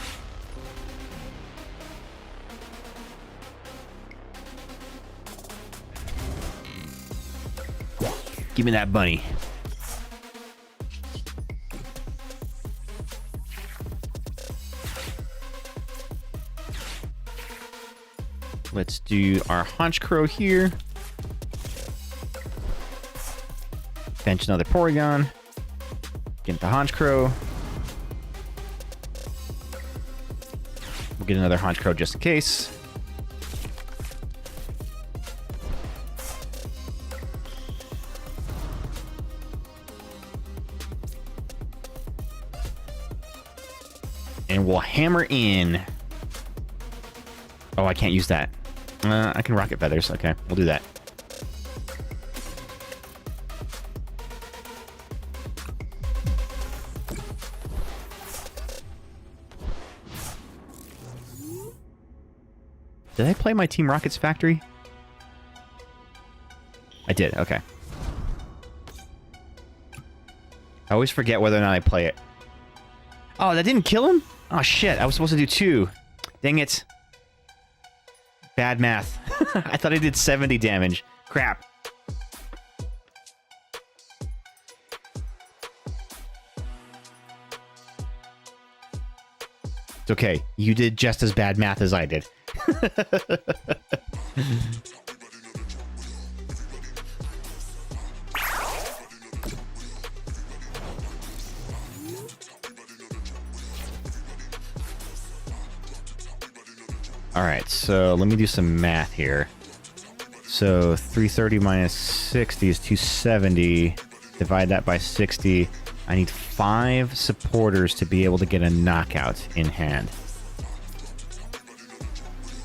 Give me that bunny. Let's do our Honchkrow here. Bench another Porygon. Get the Honchkrow. We'll get another Honchkrow just in case. And we'll hammer in. Oh, I can't use that. I can Rocket Feathers. Okay, we'll do that. Did I play my Team Rocket's Factory? I did, okay. I always forget whether or not I play it. Oh, that didn't kill him? Oh shit, I was supposed to do 2. Dang it. Bad math. I thought I did 70 damage. Crap. It's okay. You did just as bad math as I did. Alright, so let me do some math here. So 330 minus 60 is 270. Divide that by 60. I need 5 supporters to be able to get a knockout in hand.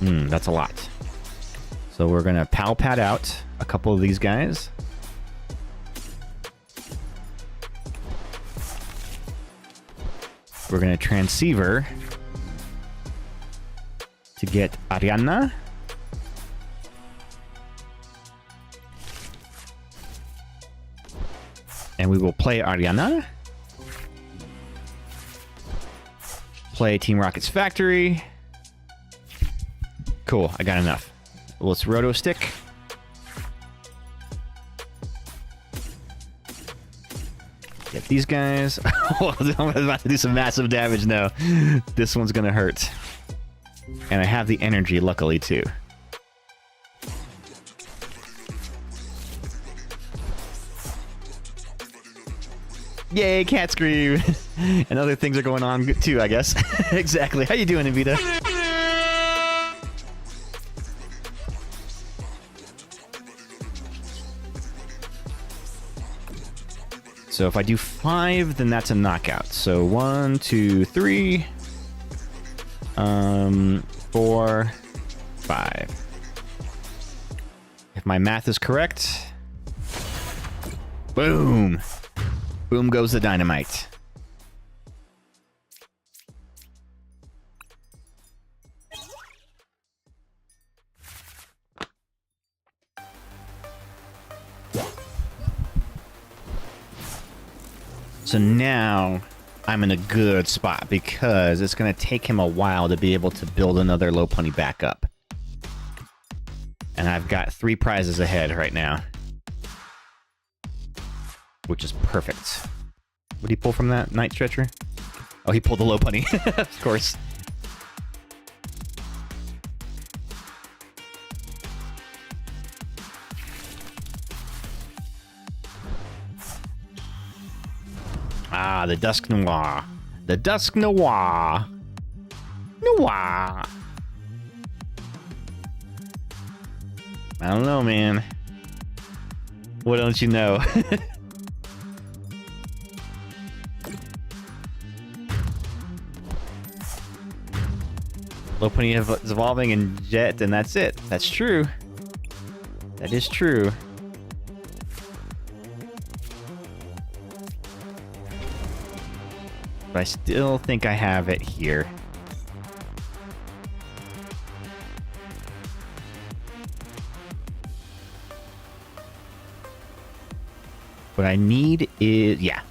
That's a lot. So we're gonna pal pad out a couple of these guys. We're gonna transceiver to get Ariana. And we will play Ariana. Play Team Rocket's Factory. Cool, I got enough. Let's roto stick. Get these guys. I'm about to do some massive damage now. This one's gonna hurt. And I have the energy, luckily, too. Yay, cat scream! And other things are going on, too, I guess. Exactly. How you doing, Evita? So if I do 5, then that's a knockout. So 1, 2, 3, 4, 5. If my math is correct, boom! Boom goes the dynamite. So now I'm in a good spot because it's going to take him a while to be able to build another Lopunny back up. And I've got 3 prizes ahead right now, which is perfect. What did he pull from that Night Stretcher? Oh, he pulled the Lopunny, of course. Ah, the Dusk Noir. The Dusk Noir. Noir. I don't know, man. What don't you know? Lopunny is evolving in Jet, and that's it. That's true. That is true. But I still think I have it here. What I need is, yeah.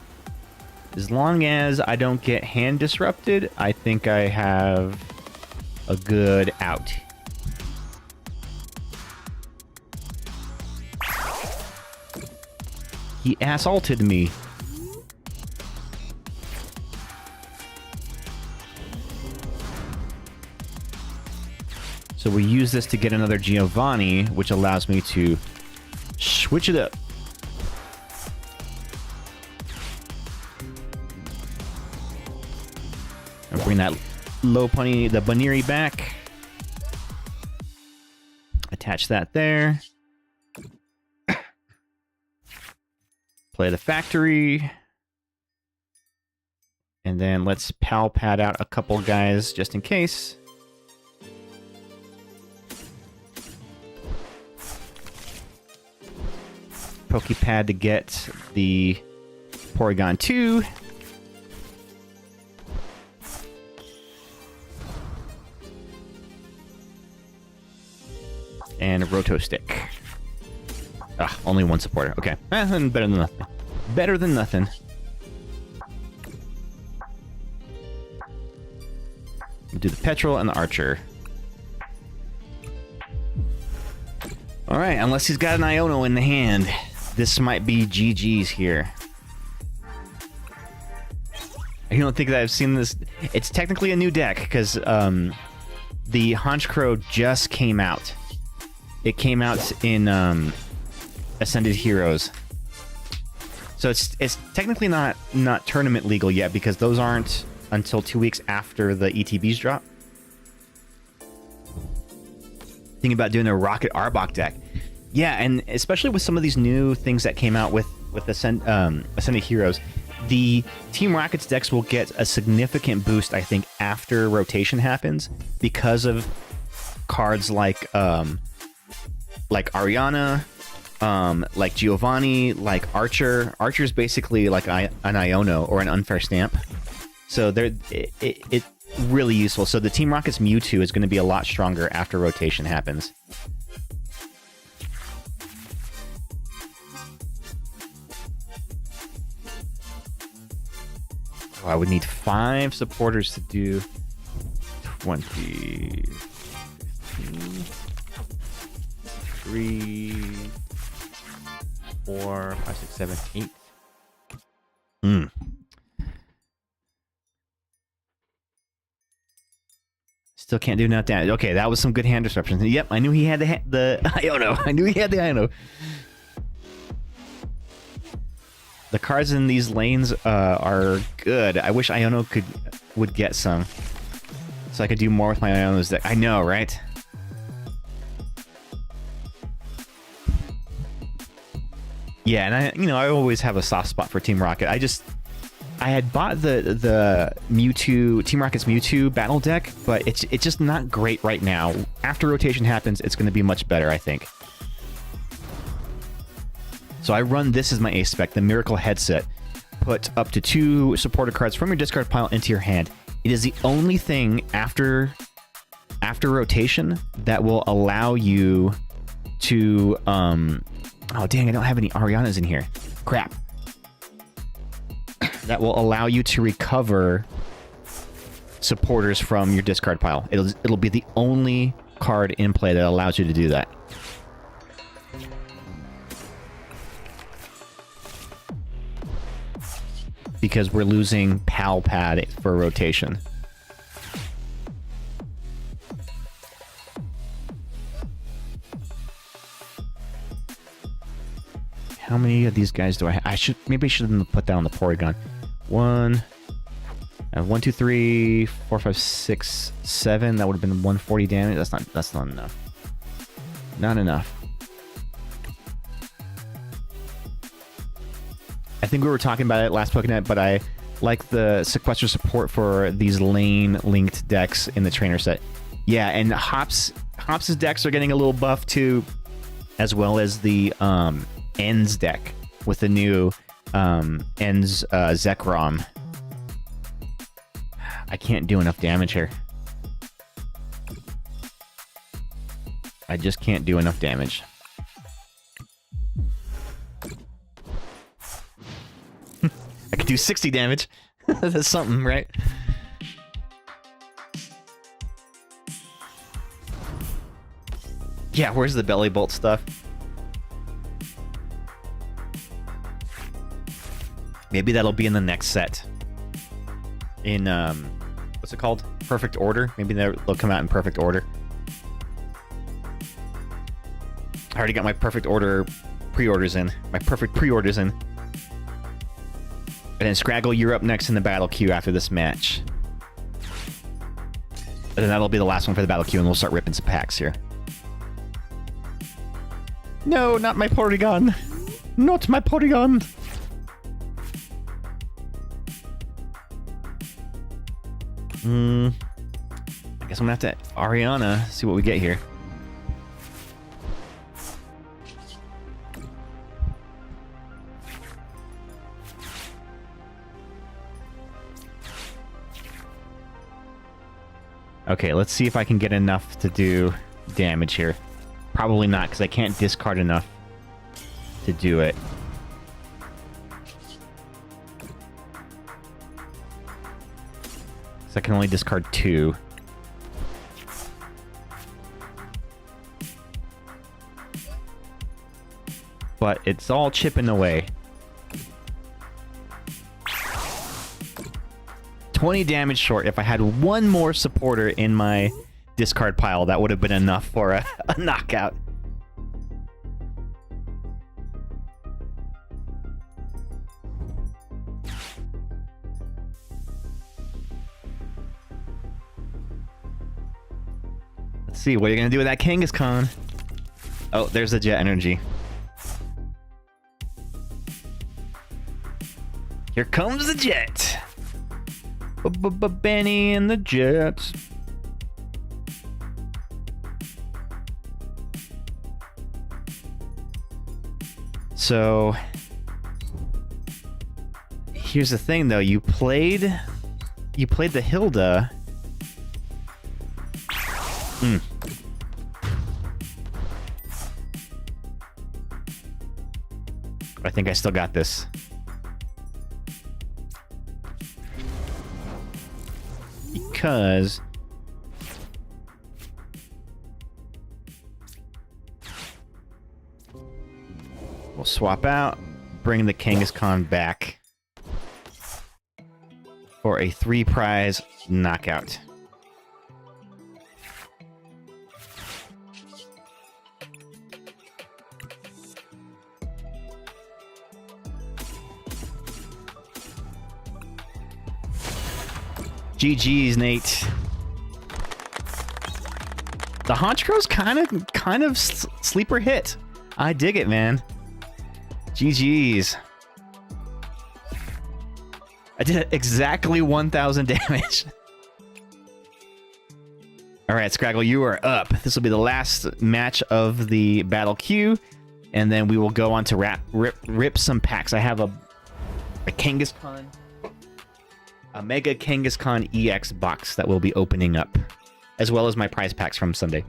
As long as I don't get hand disrupted, I think I have a good out. He assaulted me. So we use this to get another Giovanni, which allows me to switch it up. And bring that Lopunny, the Baniri back. Attach that there. Play the factory. And then let's pal pad out a couple guys just in case. Pokepad to get the Porygon 2. And a Roto Stick. Ah, only one supporter. Okay. Better than nothing. Better than nothing. We'll do the Petrel and the Archer. Alright, unless he's got an Iono in the hand. This might be GG's here. I don't think that I've seen this. It's technically a new deck, because the Honchkrow just came out. It came out in Ascended Heroes. So it's technically not tournament legal yet, because those aren't until 2 weeks after the ETBs drop. Thinking about doing a Rocket Arbok deck. Yeah, and especially with some of these new things that came out with Ascended Heroes, the Team Rocket's decks will get a significant boost, I think, after rotation happens because of cards like Ariana, like Giovanni, like Archer. Archer's basically like an Iono or an unfair stamp. So it's really useful. So the Team Rocket's Mewtwo is going to be a lot stronger after rotation happens. Oh, I would need 5 supporters to do 20, 15, 3, 4, 5, 6, 7, 8. Still can't do enough damage. Okay, that was some good hand disruption. Yep, I knew he had the Iono. I knew he had the Iono. The cards in these lanes are good. I wish Iono would get some, so I could do more with my Iono's deck. I know, right? Yeah, and I always have a soft spot for Team Rocket. I had bought the Mewtwo, Team Rocket's Mewtwo battle deck, but it's just not great right now. After rotation happens, it's going to be much better, I think. So I run this as my ace spec, the Miracle Headset. Put up to 2 supporter cards from your discard pile into your hand. It is the only thing after rotation that will allow you to oh dang, I don't have any Arianas in here. Crap. That will allow you to recover supporters from your discard pile. It'll be the only card in play that allows you to do that. Because we're losing Pal Pad for rotation. How many of these guys do I have? Maybe I shouldn't put that on the Porygon. 1, 2, 3, 4, 5, 6, 7. That would have been 140 damage. That's not enough. Not enough. I think we were talking about it last Pokénet, but I like the sequester support for these lane-linked decks in the trainer set. Yeah, and Hops's decks are getting a little buff too, as well as the Ends deck with the new Ends Zekrom. I can't do enough damage here. I just can't do enough damage. I could do 60 damage. That's something, right? Yeah, where's the belly bolt stuff? Maybe that'll be in the next set. In, what's it called? Perfect Order? Maybe they'll come out in Perfect Order. I already got my Perfect Order pre-orders in. My Perfect pre-orders in. And then Scraggle, you're up next in the battle queue after this match. And then that'll be the last one for the battle queue, and we'll start ripping some packs here. No, not my Porygon! Not my Porygon! I guess I'm gonna have to Ariana, see what we get here. Okay, let's see if I can get enough to do damage here. Probably not, because I can't discard enough to do it. So I can only discard 2. But it's all chipping away. 20 damage short. If I had one more supporter in my discard pile, that would have been enough for a knockout. Let's see, what are you going to do with that Kangaskhan? Oh, there's the Jet Energy. Here comes the Jet! Benny and the Jets. So here's the thing, though. You played the Hilda. I think I still got this. Because we'll swap out, bring the Kangaskhan back for a 3-prize knockout. GG's, Nate. The Honchkro's kind of sleeper hit. I dig it, man. GG's. I did exactly 1,000 damage. All right, Scraggle, you are up. This will be the last match of the battle queue, and then we will go on to rip some packs. I have a Kangaskhan. A Mega Kangaskhan EX box that we'll be opening up, as well as my prize packs from Sunday.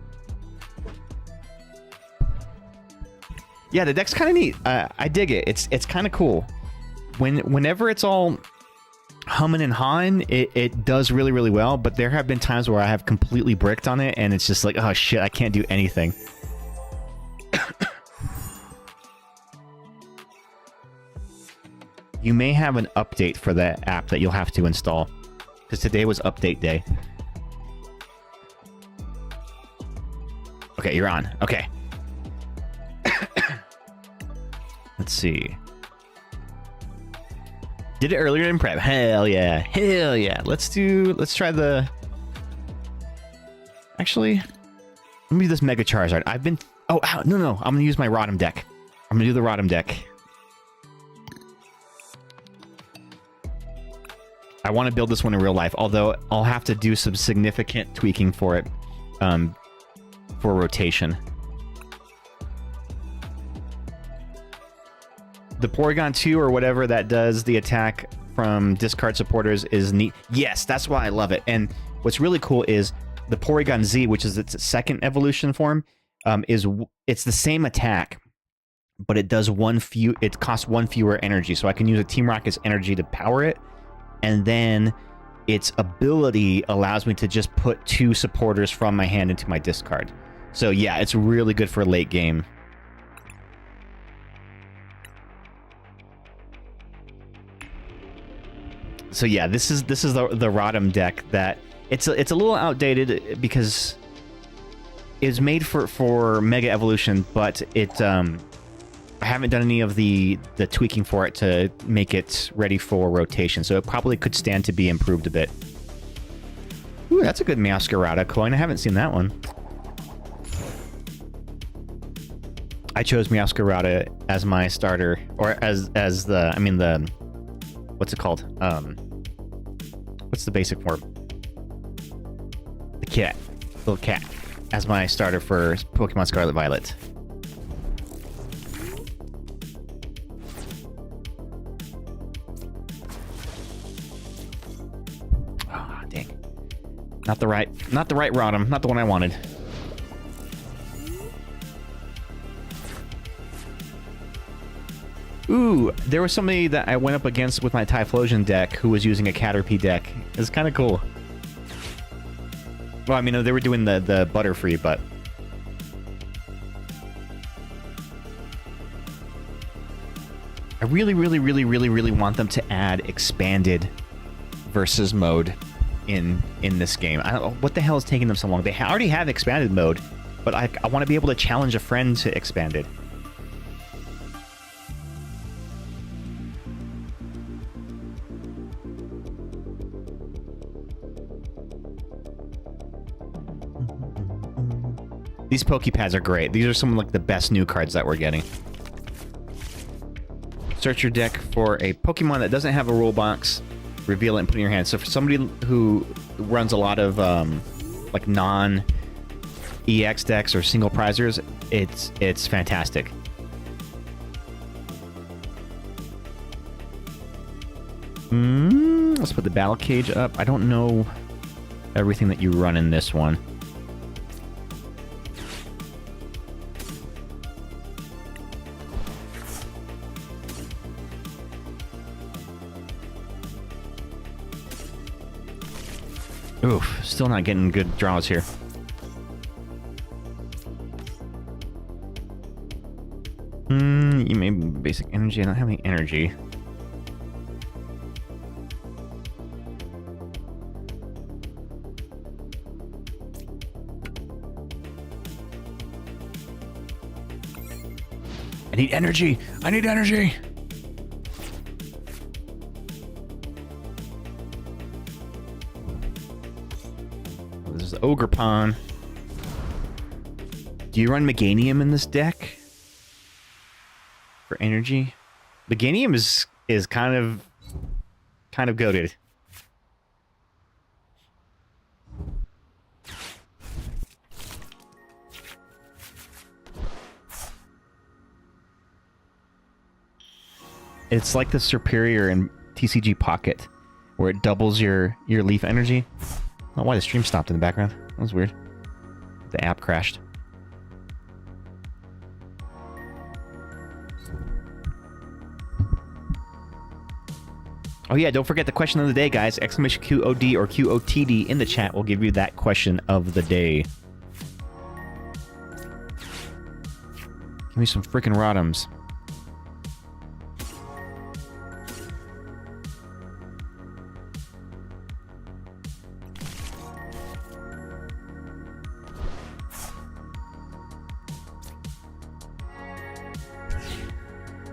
Yeah, the deck's kind of neat. I dig it. It's kind of cool. Whenever it's all humming and hawing, it does really, really well. But there have been times where I have completely bricked on it, and it's just like, oh shit, I can't do anything. You may have an update for that app that you'll have to install, because today was update day. Okay, you're on. Okay. Let's see. Did it earlier in prep. Hell yeah. Hell yeah. Let's try the... Actually, let me do this Mega Charizard. Oh, no. I'm going to use my Rotom deck. I'm going to do the Rotom deck. I want to build this one in real life, although I'll have to do some significant tweaking for it, for rotation. The Porygon 2 or whatever that does the attack from discard supporters is neat. Yes, that's why I love it. And what's really cool is the Porygon Z, which is its second evolution form, it's the same attack, but it does it costs one fewer energy. So I can use a Team Rocket's energy to power it. And then its ability allows me to just put 2 supporters from my hand into my discard. So yeah, it's really good for late game. So yeah, this is the Rotom deck that it's a little outdated because it's made for Mega Evolution, but I haven't done any of the tweaking for it to make it ready for rotation, so it probably could stand to be improved a bit. Ooh, that's a good Meowscarada coin. I haven't seen that one. I chose Meowscarada as my starter, or as the what's it called? What's the basic form? The cat, little cat, as my starter for Pokemon Scarlet Violet. Not the right Rotom, not the one I wanted. Ooh, there was somebody that I went up against with my Typhlosion deck who was using a Caterpie deck. It's kind of cool. Well, I mean, they were doing the Butterfree, but... I really, really, really, really, really want them to add expanded versus mode in this game. I don't know what the hell is taking them so long. They already have expanded mode, but I want to be able to challenge a friend to expanded. These Pokepads are great. These are some of like the best new cards that we're getting. Search your deck for a Pokemon that doesn't have a rule box. Reveal it and put it in your hand. So for somebody who runs a lot of like non-EX decks or single prizers, it's fantastic. Let's put the battle cage up. I don't know everything that you run in this one. Oof, still not getting good draws here. You may basic energy. I don't have any energy. I need energy! I need energy! This is Ogerpon. Do you run Meganium in this deck? For energy? Meganium is kind of goated. It's like the Superior in TCG Pocket, where it doubles your leaf energy. I don't know why the stream stopped in the background. That was weird. The app crashed. Oh yeah, don't forget the question of the day, guys. Exclamation QOD or QOTD in the chat will give you that question of the day. Give me some freaking Rotoms.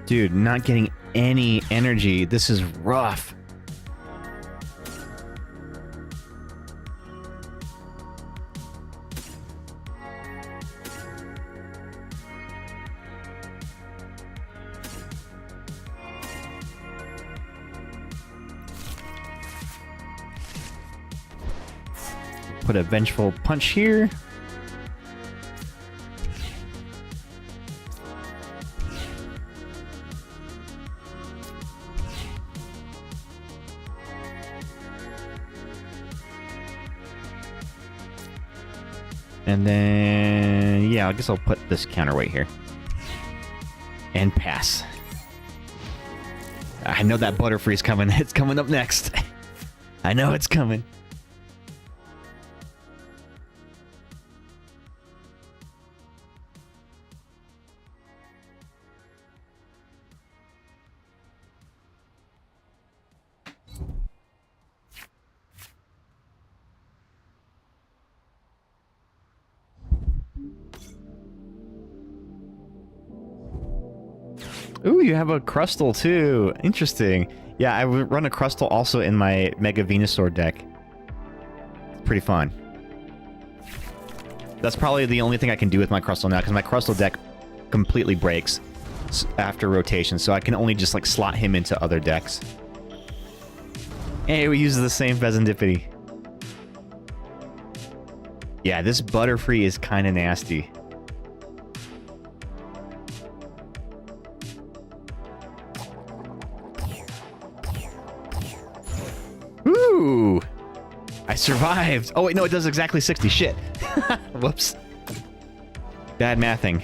Dude, not getting any energy. This is rough. Put a Vengeful Punch here. And then, yeah, I guess I'll put this counterweight here. And pass. I know that Butterfree's coming. It's coming up next. I know it's coming. Ooh, you have a Crustle too. Interesting. Yeah, I would run a Crustle also in my Mega Venusaur deck. It's pretty fun. That's probably the only thing I can do with my Crustle now, because my Crustle deck completely breaks after rotation, so I can only just like slot him into other decks. Hey, we use the same Pheasantipity. Yeah, this Butterfree is kind of nasty. Ooh! I survived! Oh wait, no, it does exactly 60. Shit. Whoops. Bad mathing.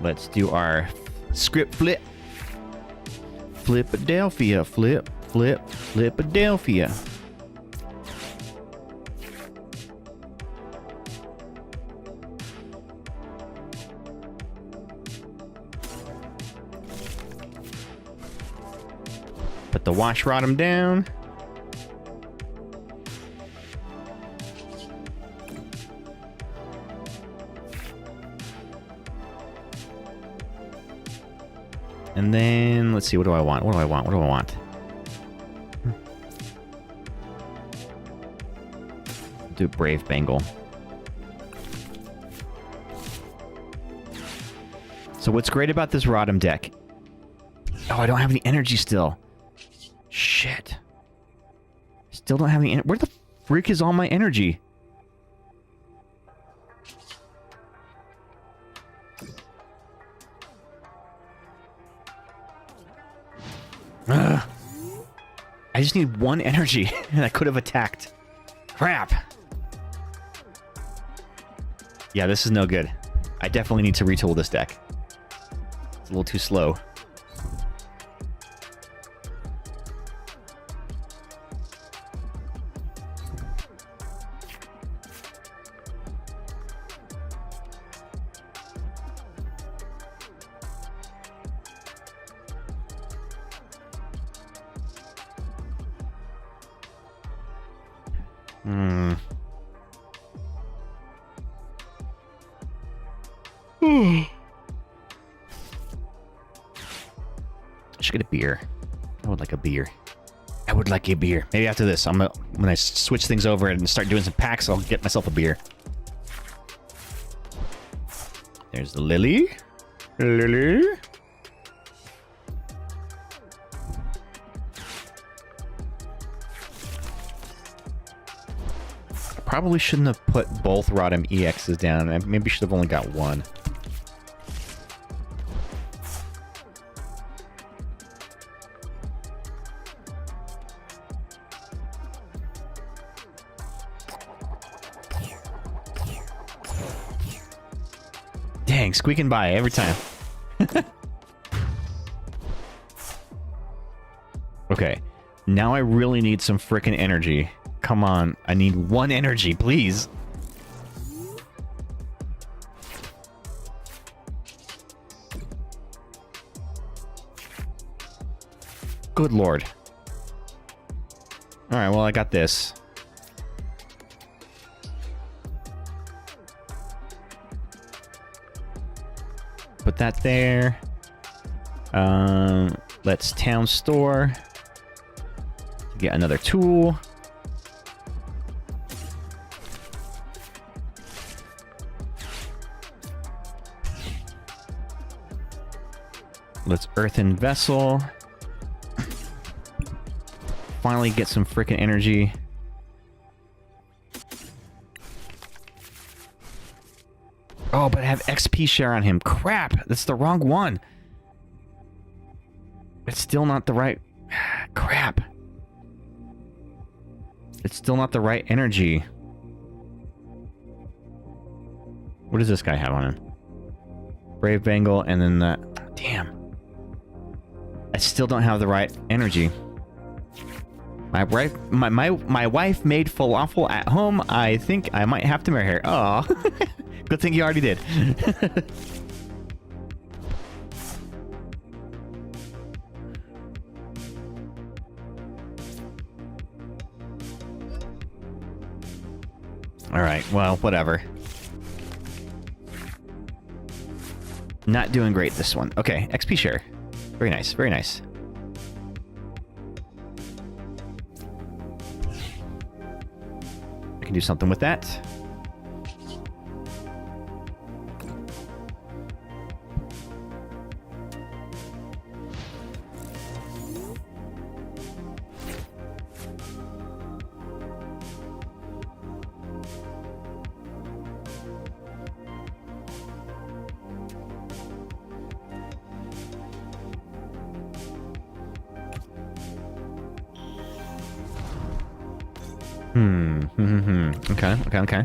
Let's do our script flip. Flipadelphia. Flip, flip, Flipadelphia. Put the Wash Rotom down. And then, let's see, what do I want? What do I want? What do I want? Do Brave Bengal. So what's great about this Rotom deck? Oh, I don't have any energy still. Shit. Still don't have any... Where the freak is all my energy? Ugh. I just need 1 energy, and I could have attacked. Crap! Yeah, this is no good. I definitely need to retool this deck. It's a little too slow. I should get a beer. I would like a beer. I would like a beer. Maybe after this, when I switch things over and start doing some packs, I'll get myself a beer. There's the Lily. Lily. Probably shouldn't have put both Rotom EXs down. I maybe should have only got 1. Dang, squeaking by every time. Okay, now I really need some frickin' energy. Come on, I need 1 energy, please. Good lord. Alright, well, I got this. Put that there. Let's town store. Get another tool. Let's earthen vessel. Finally get some frickin' energy. Oh, but I have XP share on him. Crap! That's the wrong one. It's still not the right... Crap. It's still not the right energy. What does this guy have on him? Brave Bengal, and then that... Damn. I still don't have the right energy. My wife made falafel at home. I think I might have to marry her. Oh, good thing you already did. All right, well, whatever. Not doing great this one. Okay, XP share. Very nice, very nice. I can do something with that. Okay.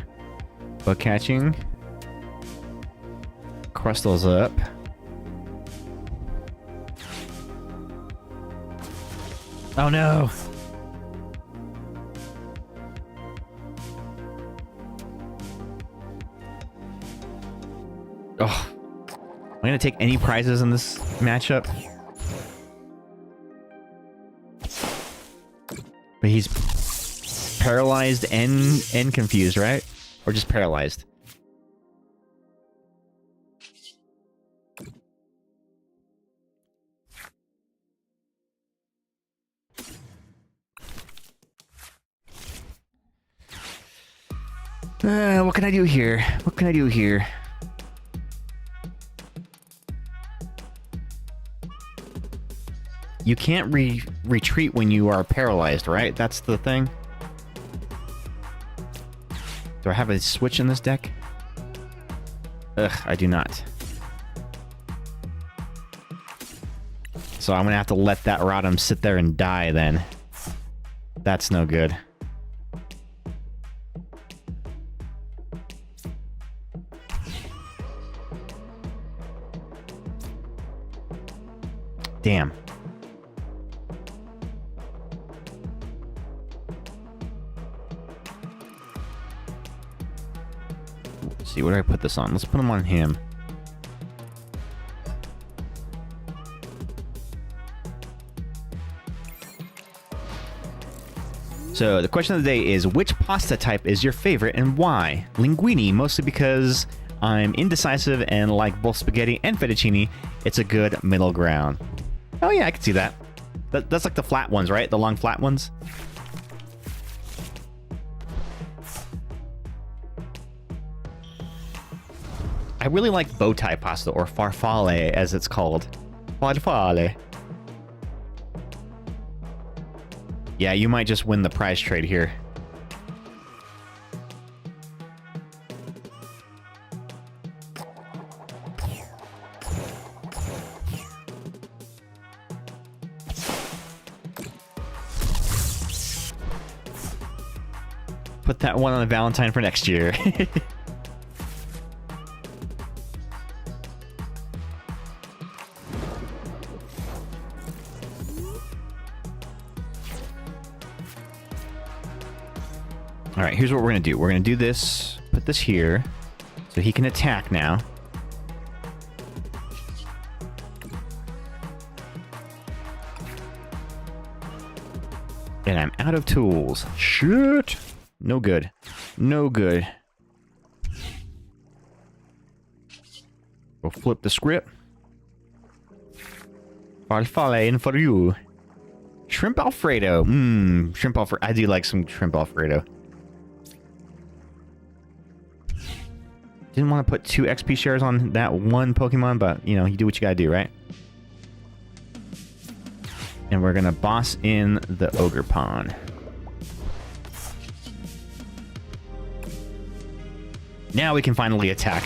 Bug catching. Crustal's up. Oh no! Oh. Am I gonna take any prizes in this matchup? But he's paralyzed and confused, right? Or just paralyzed? What can I do here? What can I do here? You can't retreat when you are paralyzed, right? That's the thing. Do I have a switch in this deck? Ugh, I do not. So I'm gonna have to let that Rotom sit there and die then. That's no good. Damn. Let's see, where do I put this on? Let's put him on him. So the question of the day is, which pasta type is your favorite and why? Linguine, mostly because I'm indecisive and like both spaghetti and fettuccine, it's a good middle ground. Oh yeah, I can see that. That's like the flat ones, right? The long flat ones? I really like bow tie pasta, or farfalle as it's called. Farfalle. Yeah, you might just win the prize trade here. Put that one on a Valentine for next year. Alright, here's what we're going to do. We're going to do this, put this here, so he can attack now. And I'm out of tools. Shit! No good. No good. We'll flip the script. Farfalle in for you. Shrimp Alfredo. Shrimp Alfredo. I do like some shrimp Alfredo. Didn't want to put 2 XP shares on that one Pokemon, but, you know, you do what you gotta do, right? And we're gonna boss in the Ogerpon. Now we can finally attack.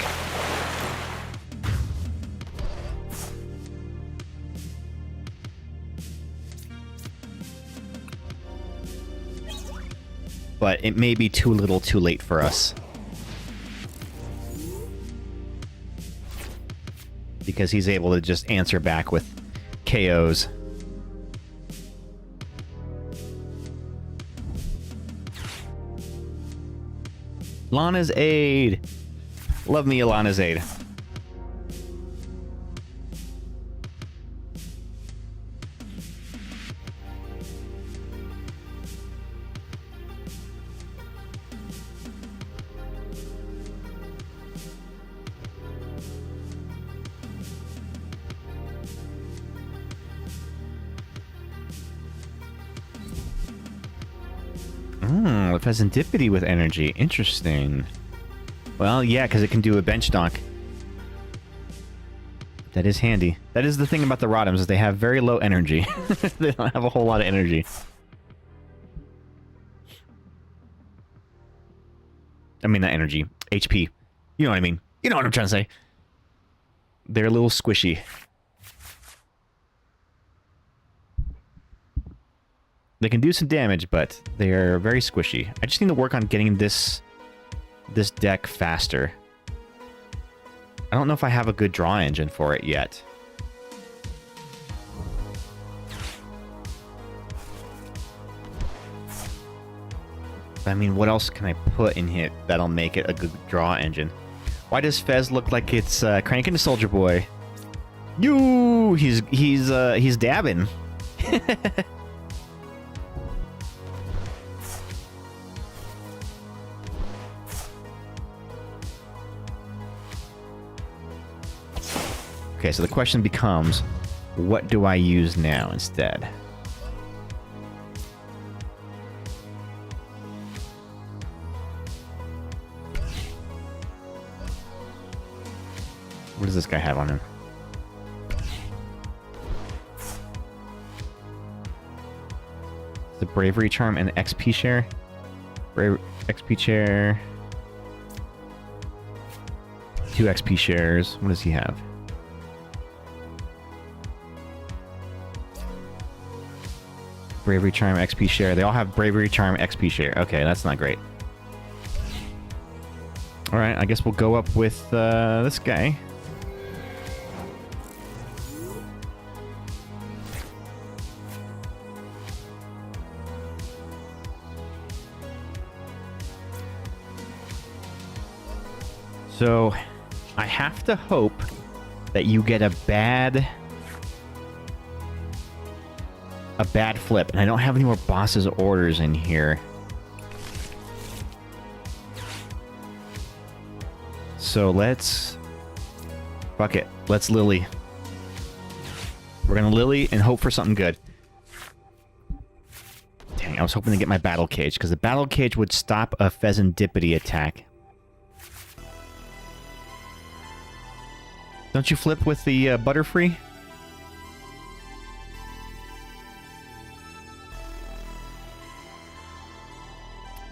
But it may be too little too late for us. Because he's able to just answer back with KOs. Lana's Aid. Love me a Lana's Aid. Pheasantipity with energy. Interesting. Well, yeah, because it can do a bench knock. That is handy. That is the thing about the Rotoms, is they have very low energy. They don't have a whole lot of energy. I mean, not energy. HP. You know what I mean. You know what I'm trying to say. They're a little squishy. They can do some damage, but they are very squishy. I just need to work on getting this deck faster. I don't know if I have a good draw engine for it yet. I mean, what else can I put in here that'll make it a good draw engine? Why does Fez look like it's cranking to Soldier Boy? You, he's dabbing. Okay, so the question becomes, what do I use now instead? What does this guy have on him? The Bravery Charm and XP share? XP share. 2 XP shares. What does he have? Bravery Charm XP share. They all have Bravery Charm XP share. Okay, that's not great. Alright, I guess we'll go up with this guy. So, I have to hope that you get a bad flip, and I don't have any more boss's orders in here. So let's... fuck it. Let's Lily. We're gonna Lily and hope for something good. Dang, I was hoping to get my Battle Cage, because the Battle Cage would stop a Pheasantipity attack. Don't you flip with the Butterfree?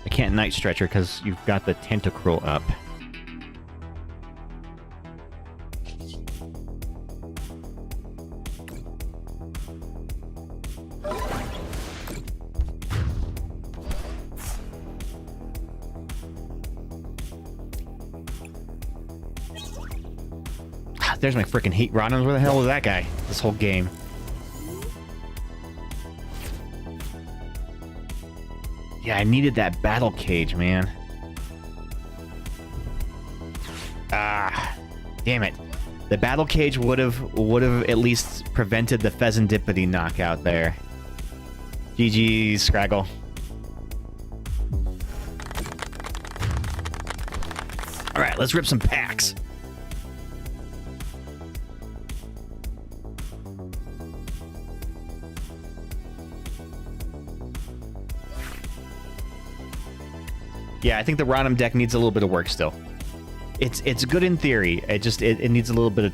I can't Night Stretcher because you've got the Tentacruel up. There's my freaking Heat Rodhams. Where the hell was that guy this whole game? Yeah, I needed that Battle Cage, man. Ah, damn it. The Battle Cage would have at least prevented the Pheasantipity knockout there. GG, Scraggle. Alright, let's rip some packs. Yeah, I think the Rodham deck needs a little bit of work still. It's good in theory. It needs a little bit of,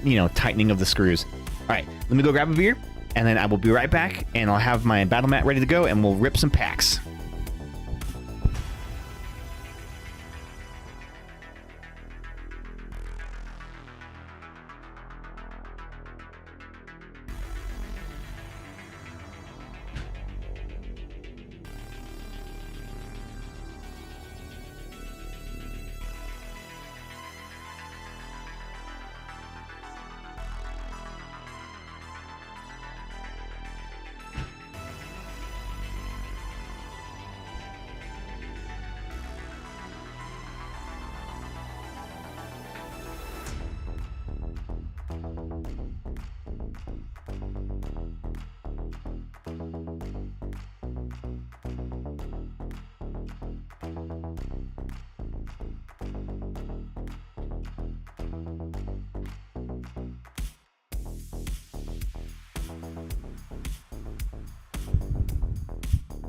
you know, tightening of the screws. All right, let me go grab a beer, and then I will be right back, and I'll have my battle mat ready to go, and we'll rip some packs.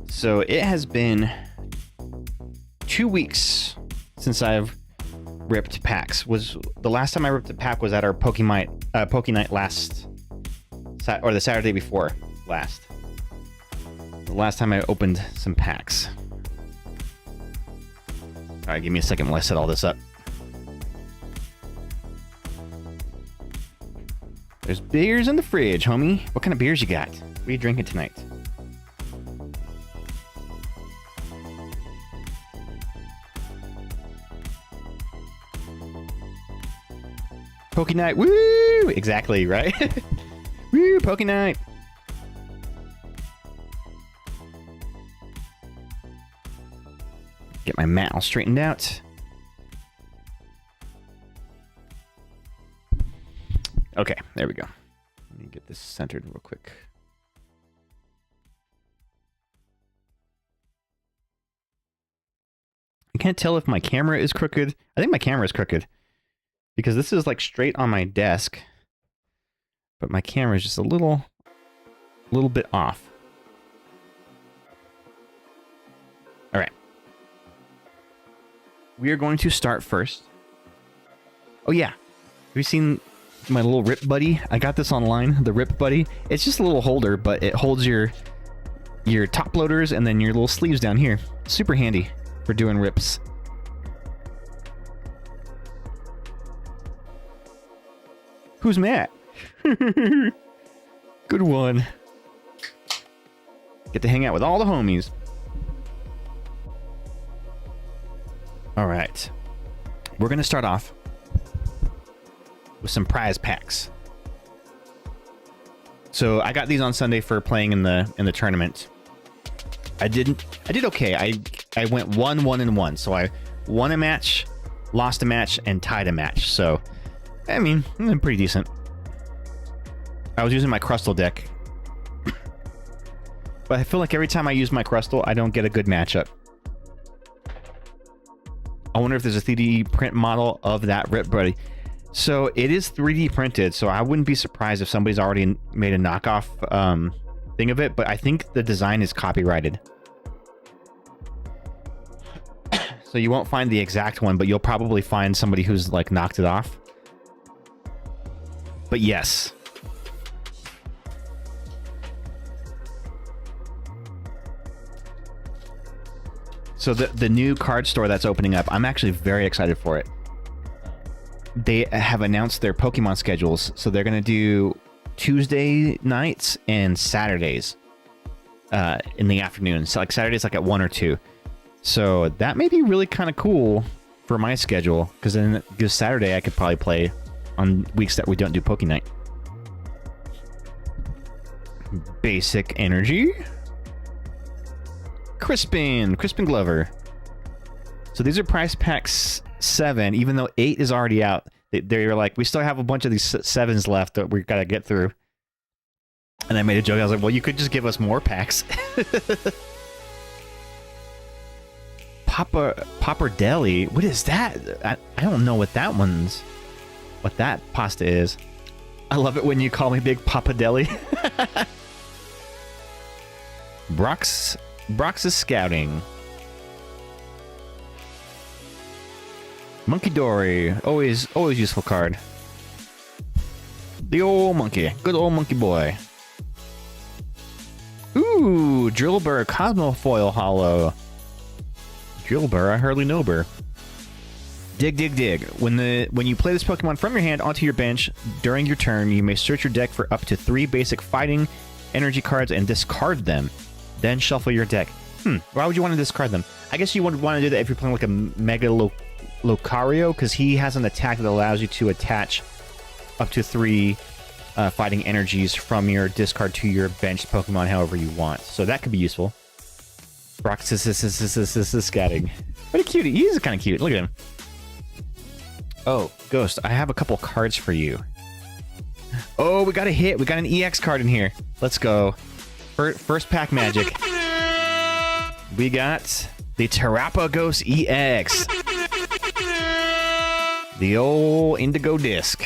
So it has been 2 weeks since I've ripped packs. Was the last time I ripped a pack was at our Poke Night last, or the Saturday before last. The last time I opened some packs. All right, give me a second while I set all this up. There's beers in the fridge, homie. What kind of beers you got? What are you drinking tonight? Poke Night, woo! Exactly, right? Woo, Poke Night. Get my mat all straightened out. Okay, there we go. Let me get this centered real quick. I can't tell if my camera is crooked. I think my camera is crooked, because this is like straight on my desk, but my camera is just a little bit off. All right. We are going to start first. Oh yeah. Have you seen my little Rip Buddy? I got this online, the Rip Buddy. It's just a little holder, but it holds your top loaders and then your little sleeves down here. Super handy for doing rips. Who's Matt? Good one. Get to hang out with all the homies. All right. We're going to start off with some prize packs. So I got these on Sunday for playing in the tournament. I did okay. I went 1-1-1. So I won a match, lost a match, and tied a match. So, I mean, pretty decent. I was using my Crustal deck. But I feel like every time I use my Crustal, I don't get a good matchup. I wonder if there's a 3D print model of that Rip Buddy. So it is 3D printed, so I wouldn't be surprised if somebody's already made a knockoff thing of it, but I think the design is copyrighted. So you won't find the exact one, but you'll probably find somebody who's like knocked it off. But yes. So the new card store that's opening up, I'm actually very excited for it. They have announced their Pokemon schedules, so they're going to do Tuesday nights and Saturdays in the afternoon. So like Saturdays like at 1 or 2. So that may be really kind of cool for my schedule, because then this Saturday I could probably play on weeks that we don't do Poke Night. Basic Energy. Crispin Glover. So these are prize packs 7, even though 8 is already out. They're like, we still have a bunch of these 7s left that we've got to get through. And I made a joke. I was like, well, you could just give us more packs. Popper Deli. What is that? I don't know what that pasta is. I love it when you call me Big Papa Deli. Brock's is scouting. Monkey Dory, always useful card. The old monkey, good old monkey boy. Ooh, Drillbur Cosmofoil Hollow. Drillbur, I hardly know Burr. Dig. When you play this Pokemon from your hand onto your bench during your turn, you may search your deck for up to 3 basic fighting energy cards and discard them. Then shuffle your deck. Why would you want to discard them? I guess you would want to do that if you're playing like a Mega Lucario, because he has an attack that allows you to attach up to 3 fighting energies from your discard to your benched Pokemon however you want. So that could be useful. Roxas is scatting. What a cutie. He's kind of cute. Look at him. Oh, Ghost, I have a couple cards for you. Oh, we got a hit. We got an EX card in here. Let's go. First pack magic. We got the Terapagos EX. The old Indigo Disc.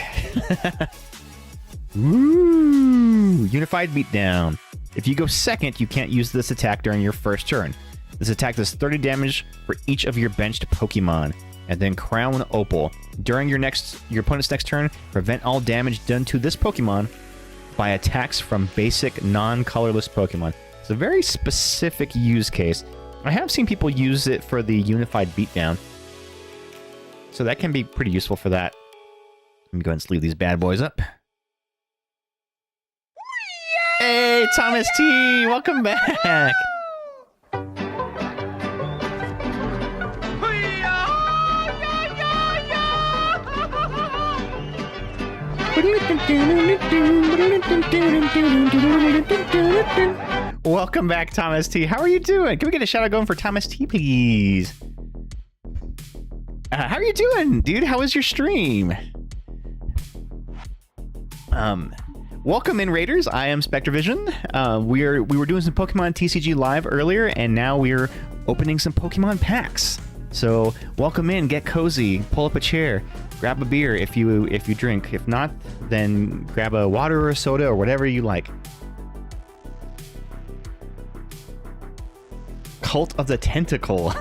Woo! Unified Beatdown. If you go second, you can't use this attack during your first turn. This attack does 30 damage for each of your benched Pokemon. And then Crown Opal. During your opponent's next turn, prevent all damage done to this Pokemon by attacks from basic non-colorless Pokemon. It's a very specific use case. I have seen people use it for the Unified Beatdown. So that can be pretty useful for that. Let me go ahead and sleeve these bad boys up. Hey, Thomas T! Welcome back! Welcome back, Thomas T. How are you doing? Can we get a shout out going for Thomas T, please? How are you doing, dude? How was your stream? Welcome in, Raiders. I am SpectreVision. We were doing some Pokemon TCG live earlier, and now we're opening some Pokemon packs. So welcome in, get cozy, pull up a chair, grab a beer if you drink. If not, then grab a water or a soda or whatever you like. Cult of the Tentacle.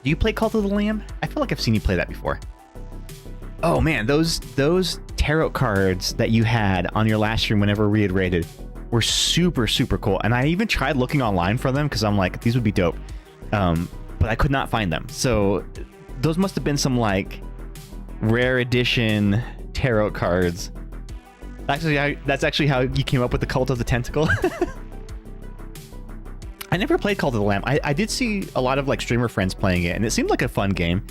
Do you play Cult of the Lamb? I feel like I've seen you play that before. Oh man, those tarot cards that you had on your last stream whenever we had raided were super, super cool. And I even tried looking online for them because I'm like, these would be dope. But I could not find them. So those must have been some like rare edition tarot cards. That's actually how you came up with the Cult of the Tentacle. I never played Cult of the Lamb. I did see a lot of like streamer friends playing it, and it seemed like a fun game.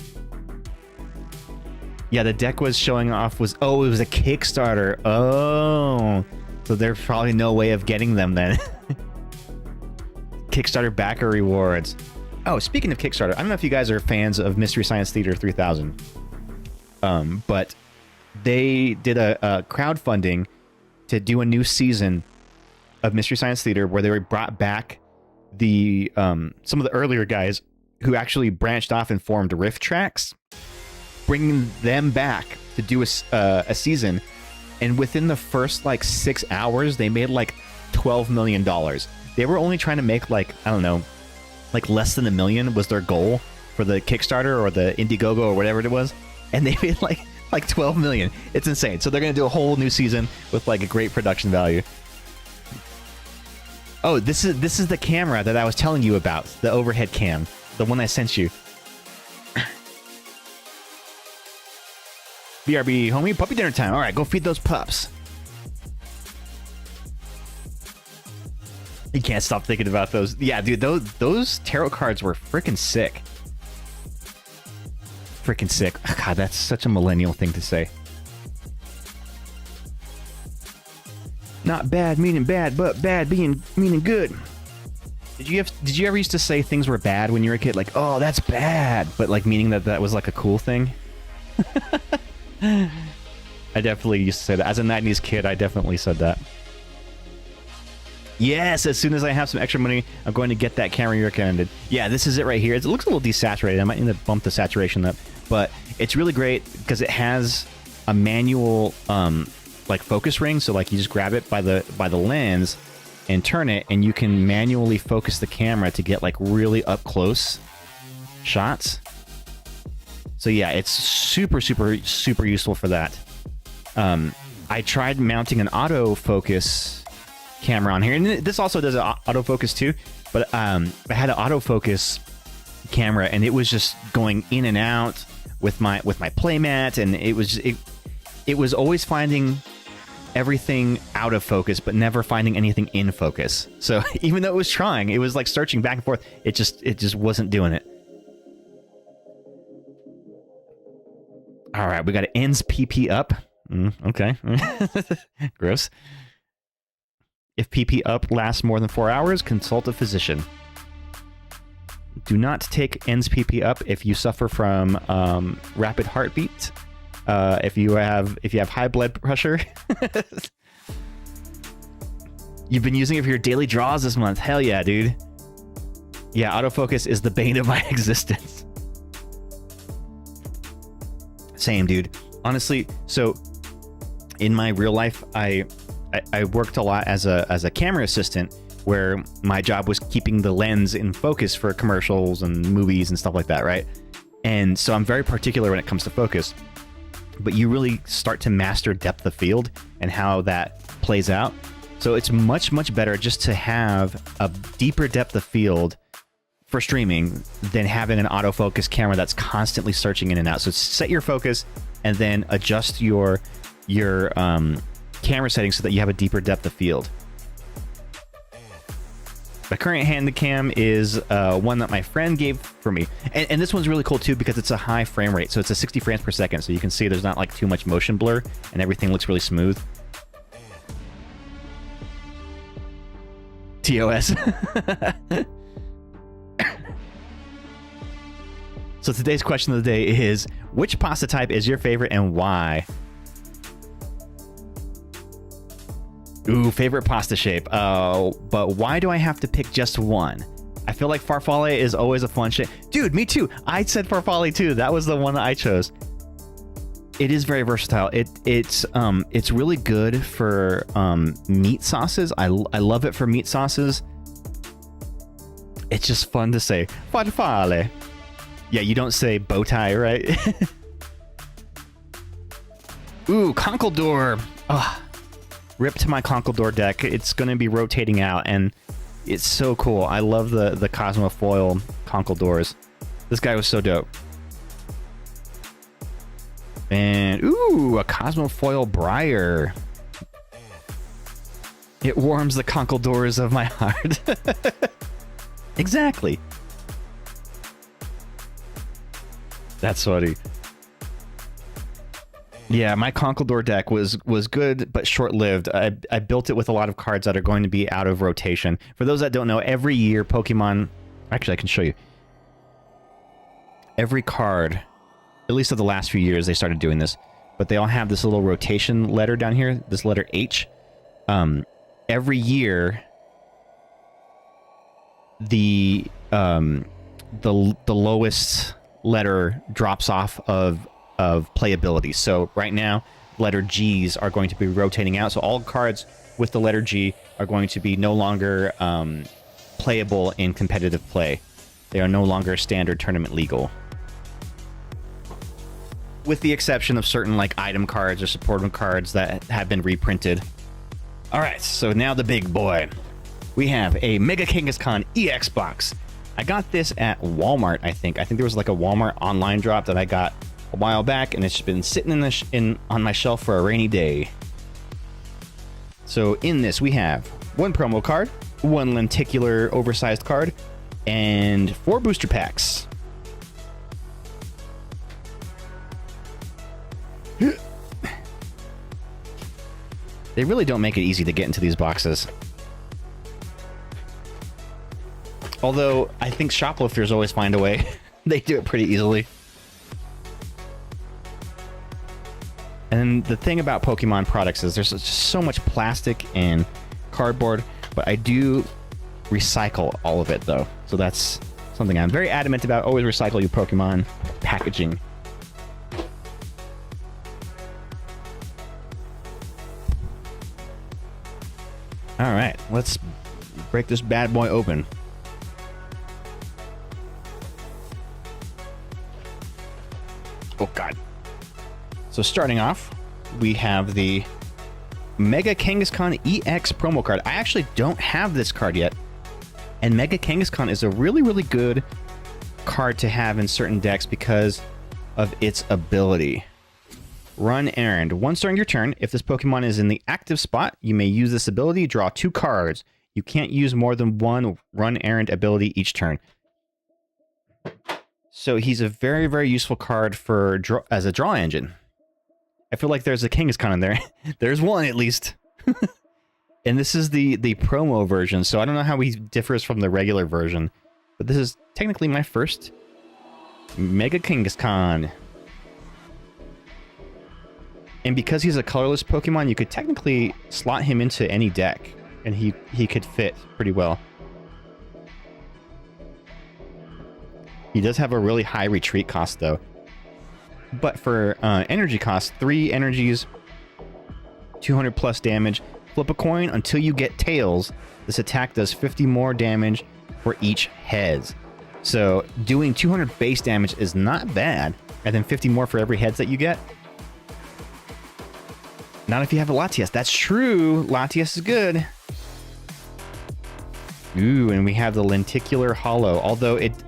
Yeah, the deck was showing off it was a Kickstarter. Oh, so there's probably no way of getting them then. Kickstarter backer rewards. Oh, speaking of Kickstarter, I don't know if you guys are fans of Mystery Science Theater 3000, but they did a crowdfunding to do a new season of Mystery Science Theater where they brought back the some of the earlier guys who actually branched off and formed riff tracks, bringing them back to do a season, and within the first like 6 hours they made like $12 million. They were only trying to make like, I don't know, like less than $1 million was their goal for the Kickstarter or the Indiegogo or whatever it was, and they made like 12 million. It's insane. So they're gonna do a whole new season with like a great production value. Oh, this is the camera that I was telling you about, the overhead cam, the one I sent you. BRB, homie, puppy dinner time. All right, go feed those pups. You can't stop thinking about those. Yeah, dude, those tarot cards were freaking sick. Freaking sick. God, that's such a millennial thing to say. Not bad meaning bad, but bad meaning good. Did you ever used to say things were bad when you were a kid? Like, oh, that's bad, but like meaning that was like a cool thing? I definitely used to say that. As a 90s kid, I definitely said that. Yes, as soon as I have some extra money, I'm going to get that camera you recommended. Yeah, this is it right here. It looks a little desaturated. I might need to bump the saturation up. But it's really great because it has a manual like focus ring. So like you just grab it by the lens and turn it, and you can manually focus the camera to get like really up close shots. So yeah, it's super useful for that. I tried mounting an autofocus camera on here, and this also does autofocus too, but I had an autofocus camera, and it was just going in and out with my playmat, and it was always finding everything out of focus but never finding anything in focus. So even though it was trying, it was like searching back and forth, it just wasn't doing it. All right, we got ends PP up. Okay. Gross. If PP up lasts more than 4 hours, consult a physician. Do not take ends PP up if you suffer from rapid heartbeat. If you have high blood pressure. You've been using it for your daily draws this month. Hell yeah, dude. Yeah, autofocus is the bane of my existence. Same, dude. Honestly, so in my real life, I worked a lot as a camera assistant, where my job was keeping the lens in focus for commercials and movies and stuff like that, right? And so I'm very particular when it comes to focus. But you really start to master depth of field and how that plays out. So it's much better just to have a deeper depth of field for streaming than having an autofocus camera that's constantly searching in and out. So set your focus and then adjust your camera settings so that you have a deeper depth of field. My current Handycam is one that my friend gave for me. And this one's really cool too because it's a high frame rate. So it's a 60 frames per second. So you can see there's not like too much motion blur and everything looks really smooth. TOS. So today's question of the day is, which pasta type is your favorite and why? Ooh, favorite pasta shape. But why do I have to pick just one? I feel like farfalle is always a fun shape. Dude, me too. I said farfalle too. That was the one that I chose. It is very versatile. It's really good for meat sauces. I love it for meat sauces. It's just fun to say farfalle. Yeah, you don't say bow tie, right? Ooh, Conkeldurr. Oh, rip to my Conkeldurr deck. It's going to be rotating out, and it's so cool. I love the Cosmofoil Conkeldurrs. This guy was so dope. And, ooh, a Cosmofoil Briar. It warms the conkle doors of my heart. Exactly. That's funny. Yeah, my Conkeldurr deck was good, but short-lived. I built it with a lot of cards that are going to be out of rotation. For those that don't know, every year Pokemon... Actually, I can show you. Every card, at least of the last few years, they started doing this, but they all have this little rotation letter down here, this letter H. Every year, the lowest letter drops off of playability. So right now, letter G's are going to be rotating out. So all cards with the letter G are going to be no longer playable in competitive play. They are no longer standard tournament legal. With the exception of certain like item cards or supportive cards that have been reprinted. Alright, so now the big boy. We have a Mega Kangaskhan EX box. I got this at Walmart, I think. I think there was like a Walmart online drop that I got a while back, and it's been sitting on my shelf for a rainy day. So in this, we have one promo card, one lenticular oversized card, and 4 booster packs. They really don't make it easy to get into these boxes. Although, I think shoplifters always find a way. They do it pretty easily. And the thing about Pokemon products is there's just so much plastic and cardboard, but I do recycle all of it, though. So that's something I'm very adamant about. Always recycle your Pokemon packaging. Alright, let's break this bad boy open. Oh god. So starting off, we have the Mega Kangaskhan EX promo card. I actually don't have this card yet. And Mega Kangaskhan is a really, really good card to have in certain decks because of its ability. Run Errand. Once during your turn, if this Pokemon is in the active spot, you may use this ability, draw 2 cards. You can't use more than one Run Errand ability each turn. So he's a very, very useful card for as a draw engine. I feel like there's a Kangaskhan in there. There's one, at least. And this is the promo version, so I don't know how he differs from the regular version. But this is technically my first Mega Kangaskhan. And because he's a colorless Pokemon, you could technically slot him into any deck, and he could fit pretty well. He does have a really high retreat cost, though. But for energy cost, 3 energies, 200 plus damage. Flip a coin until you get tails. This attack does 50 more damage for each heads. So doing 200 base damage is not bad. And then 50 more for every heads that you get. Not if you have a Latias. That's true. Latias is good. Ooh, and we have the Lenticular Hollow. Although it's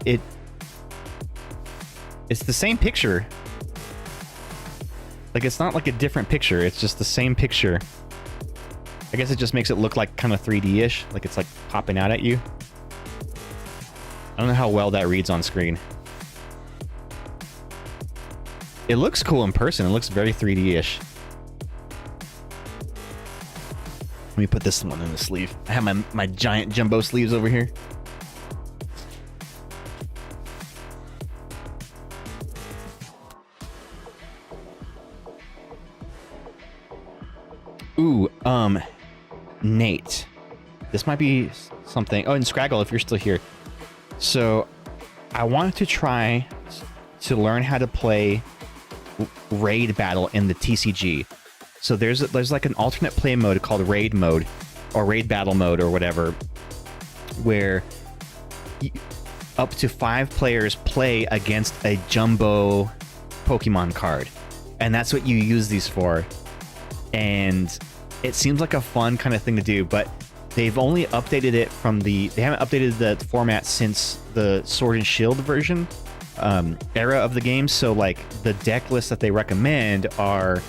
the same picture. Like, it's not like a different picture. It's just the same picture. I guess it just makes it look like kind of 3D-ish. Like it's like popping out at you. I don't know how well that reads on screen. It looks cool in person. It looks very 3D-ish. Let me put this one in the sleeve. I have my giant jumbo sleeves over here. Ooh, Nate. This might be something. Oh, and Scraggle, if you're still here. So, I wanted to try to learn how to play raid battle in the TCG. So there's like an alternate play mode called raid mode, or raid battle mode, or whatever, where up to 5 players play against a jumbo Pokemon card, and that's what you use these for. And it seems like a fun kind of thing to do, but they've only updated it from they haven't updated the format since the Sword and Shield version. era of the game, so like the deck lists that they recommend are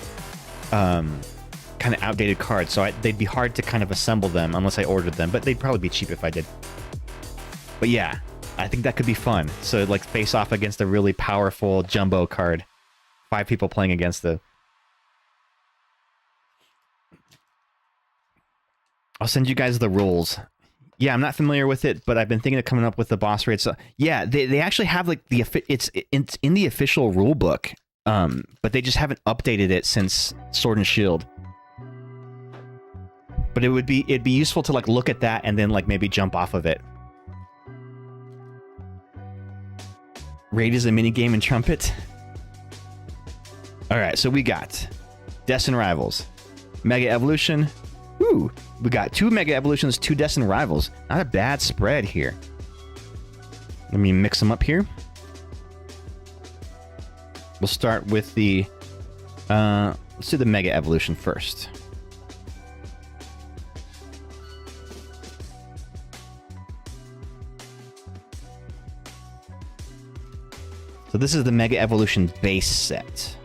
kind of outdated cards, so they'd be hard to kind of assemble them unless I ordered them, but they'd probably be cheap if I did. But yeah, I think that could be fun. So like face off against a really powerful jumbo card. 5 people playing against the... I'll send you guys the rules. Yeah, I'm not familiar with it, but I've been thinking of coming up with the boss rates. So, yeah, they actually have like it's in the official rule book, but they just haven't updated it since Sword and Shield. But it'd be useful to like look at that and then like maybe jump off of it. Raid is a mini game in Trumpet. All right, so we got Destin Rivals, Mega Evolution. Ooh, we got 2 Mega Evolutions, 2 Destin Rivals. Not a bad spread here. Let me mix them up here. We'll start with the let's do the Mega Evolution first. So this is the Mega Evolution base set.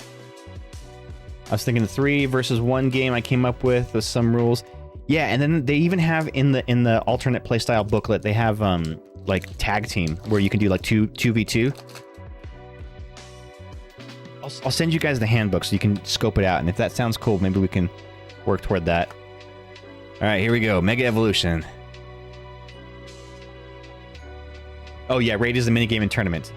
I was thinking the 3 versus 1 game I came up with some rules. Yeah, and then they even have in the alternate playstyle booklet, they have like tag team where you can do like 2v2. I'll send you guys the handbook so you can scope it out, and if that sounds cool, maybe we can work toward that. All right, here we go. Mega Evolution. Oh yeah, Raid is the minigame in tournament.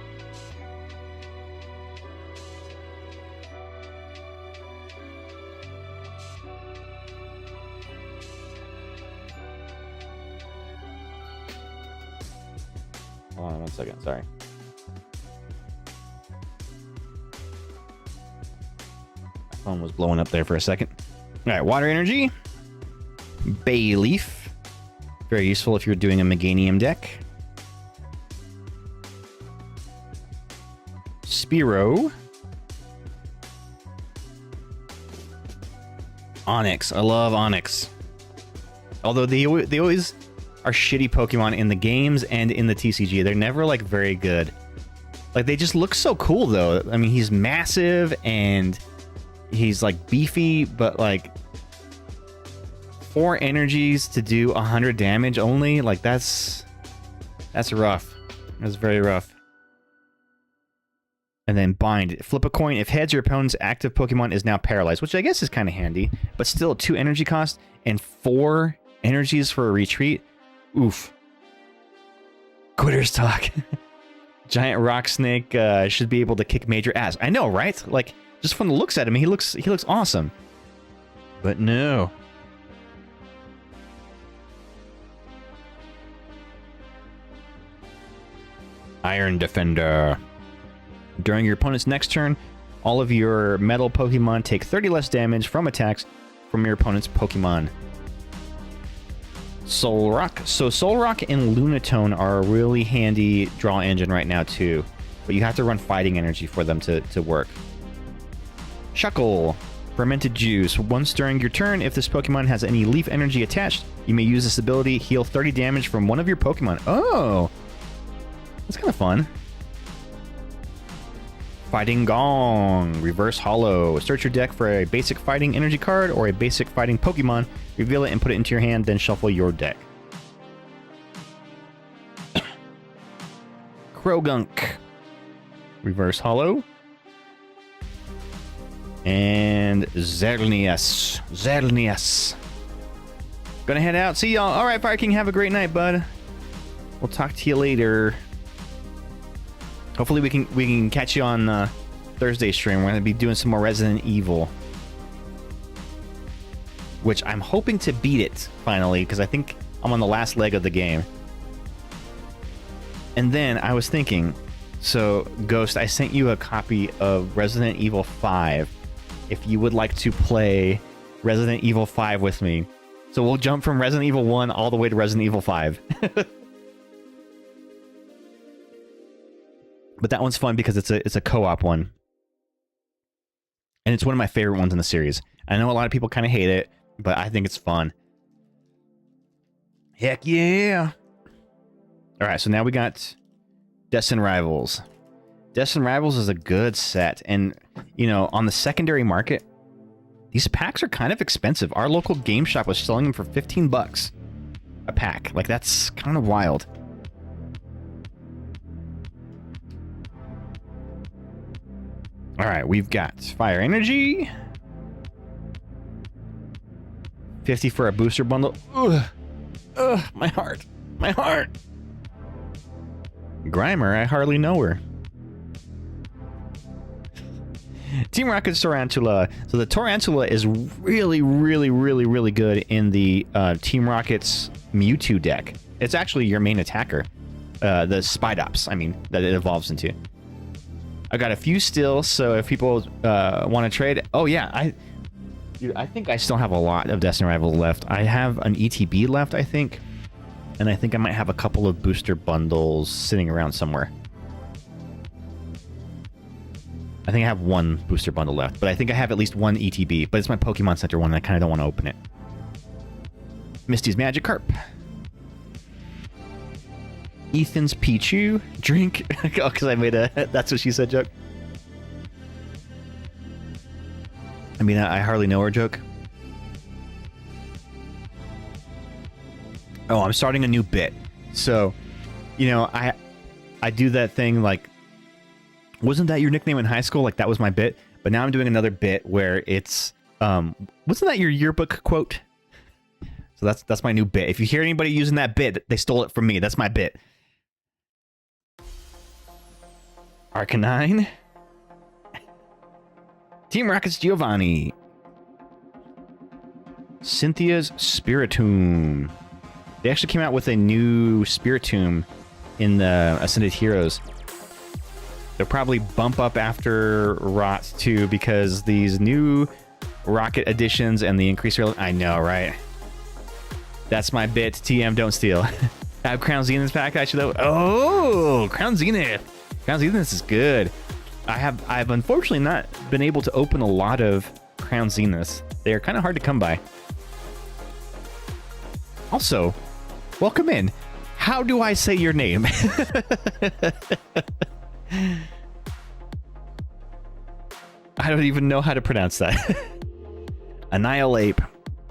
Hold on 1 second, sorry. My phone was blowing up there for a second. All right, Water Energy. Bayleaf. Very useful if you're doing a Meganium deck. Spearow. Onyx. I love Onyx. Although they always are shitty Pokemon in the games and in the TCG. They're never like very good. Like they just look so cool though. I mean, he's massive and he's like beefy, but like 4 energies to do 100 damage only. Like that's rough. That's very rough. And then Bind. Flip a coin. If heads, your opponent's active Pokemon is now paralyzed, which I guess is kind of handy, but still 2 energy cost and 4 energies for a retreat. Oof. Quitters talk. Giant rock snake should be able to kick major ass. I know, right? Like, just from the looks at him, he looks awesome. But no. Iron Defender. During your opponent's next turn, all of your metal Pokemon take 30 less damage from attacks from your opponent's Pokemon. Solrock. So Solrock and Lunatone are a really handy draw engine right now too, but you have to run fighting energy for them to work. Shuckle. Fermented Juice. Once during your turn, if this Pokemon has any leaf energy attached, you may use this ability, heal 30 damage from one of your Pokemon. Oh! That's kind of fun. Fighting Gong. Reverse Hollow. Search your deck for a basic fighting energy card or a basic fighting Pokemon. Reveal it and put it into your hand, then shuffle your deck. Krogunk. Reverse Hollow. And Xerneas. Xerneas. Gonna head out. See y'all. Alright, Fire King, have a great night, bud. We'll talk to you later. Hopefully we can catch you on Thursday stream. We're gonna be doing some more Resident Evil, which I'm hoping to beat it finally because I think I'm on the last leg of the game. And then I was thinking, so Ghost, I sent you a copy of Resident Evil 5. If you would like to play Resident Evil 5 with me, so we'll jump from Resident Evil 1 all the way to Resident Evil 5. But that one's fun because it's a co-op one. And it's one of my favorite ones in the series. I know a lot of people kind of hate it, but I think it's fun. Heck yeah! Alright, so now we got Destin Rivals. Destined Rivals is a good set. And, you know, on the secondary market, these packs are kind of expensive. Our local game shop was selling them for 15 bucks a pack. Like, that's kind of wild. All right, we've got Fire Energy. 50 for a booster bundle. Ugh. Ugh, my heart. My heart. Grimer, I hardly know her. Team Rocket's Tarantula. So the Tarantula is really, really, really, really good in the Team Rocket's Mewtwo deck. It's actually your main attacker. The Spidops, I mean, that it evolves into. I got a few still, so if people want to trade... Oh, yeah, Dude, I think I still have a lot of Destined Rivals left. I have an ETB left, I think. And I think I might have a couple of booster bundles sitting around somewhere. I think I have one booster bundle left, but I think I have at least one ETB. But it's my Pokemon Center one, and I kind of don't want to open it. Misty's Magikarp. Ethan's Pichu. Drink. Oh, because I made a that's what she said joke. I mean, I hardly know her joke. Oh, I'm starting a new bit. So, you know, I do that thing like, wasn't that your nickname in high school? Like, that was my bit. But now I'm doing another bit where it's, wasn't that your yearbook quote? So that's my new bit. If you hear anybody using that bit, they stole it from me. That's my bit. Arcanine. Team Rocket's Giovanni. Cynthia's Spiritomb. They actually came out with a new Spiritomb in the Ascended Heroes. They'll probably bump up after Rot 2 because these new Rocket editions and the increased... I know, right? That's my bit. TM, don't steal. I have Crown Zenith's pack, actually. Oh, Crown Zenith. Crown Zenith is good. I've unfortunately not been able to open a lot of Crown Zeniths. They are kind of hard to come by. Also, welcome in. How do I say your name? I don't even know how to pronounce that. Annihilape.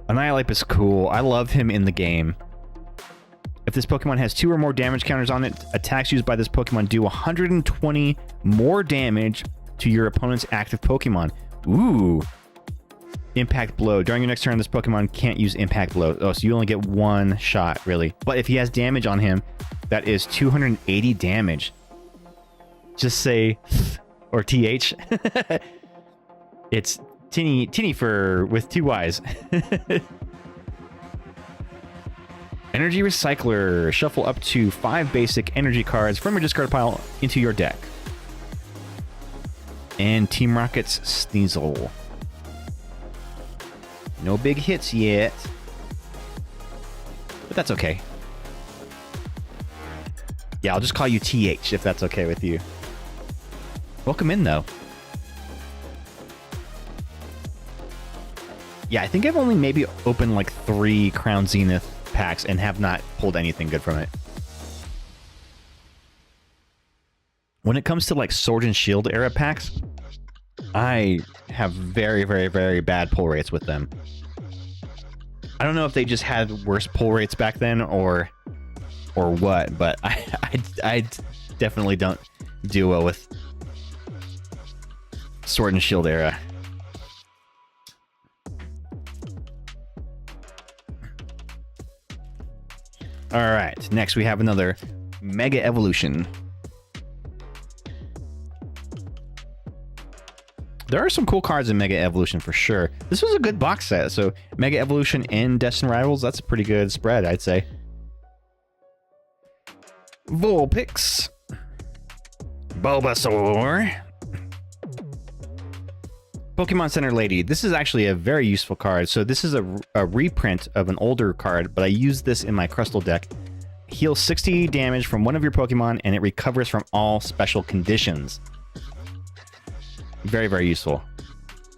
Annihilape is cool. I love him in the game. If this Pokemon has 2 or more damage counters on it, attacks used by this Pokemon do 120 more damage to your opponent's active Pokemon. Ooh. Impact Blow. During your next turn, this Pokemon can't use Impact Blow. Oh, so you only get one shot, really. But if he has damage on him, that is 280 damage. Just say or TH. It's Tinny for with 2 Y's. Energy Recycler. Shuffle up to 5 basic energy cards from your discard pile into your deck. And Team Rocket's Sneasel. No big hits yet. But that's okay. Yeah, I'll just call you TH if that's okay with you. Welcome in, though. Yeah, I think I've only maybe opened like 3 Crown Zenith packs and have not pulled anything good from it. When it comes to like Sword and Shield era packs, I have very, very, very bad pull rates with them. I don't know if they just had worse pull rates back then or what, but I definitely don't do well with Sword and Shield era. All right, next we have another Mega Evolution. There are some cool cards in Mega Evolution for sure. This was a good box set, so Mega Evolution and Destined Rivals, that's a pretty good spread, I'd say. Vulpix. Bulbasaur. Pokemon Center Lady. This is actually a very useful card. So this is a reprint of an older card, but I use this in my Crystal deck. Heals 60 damage from one of your Pokemon, and it recovers from all special conditions. Very, very useful.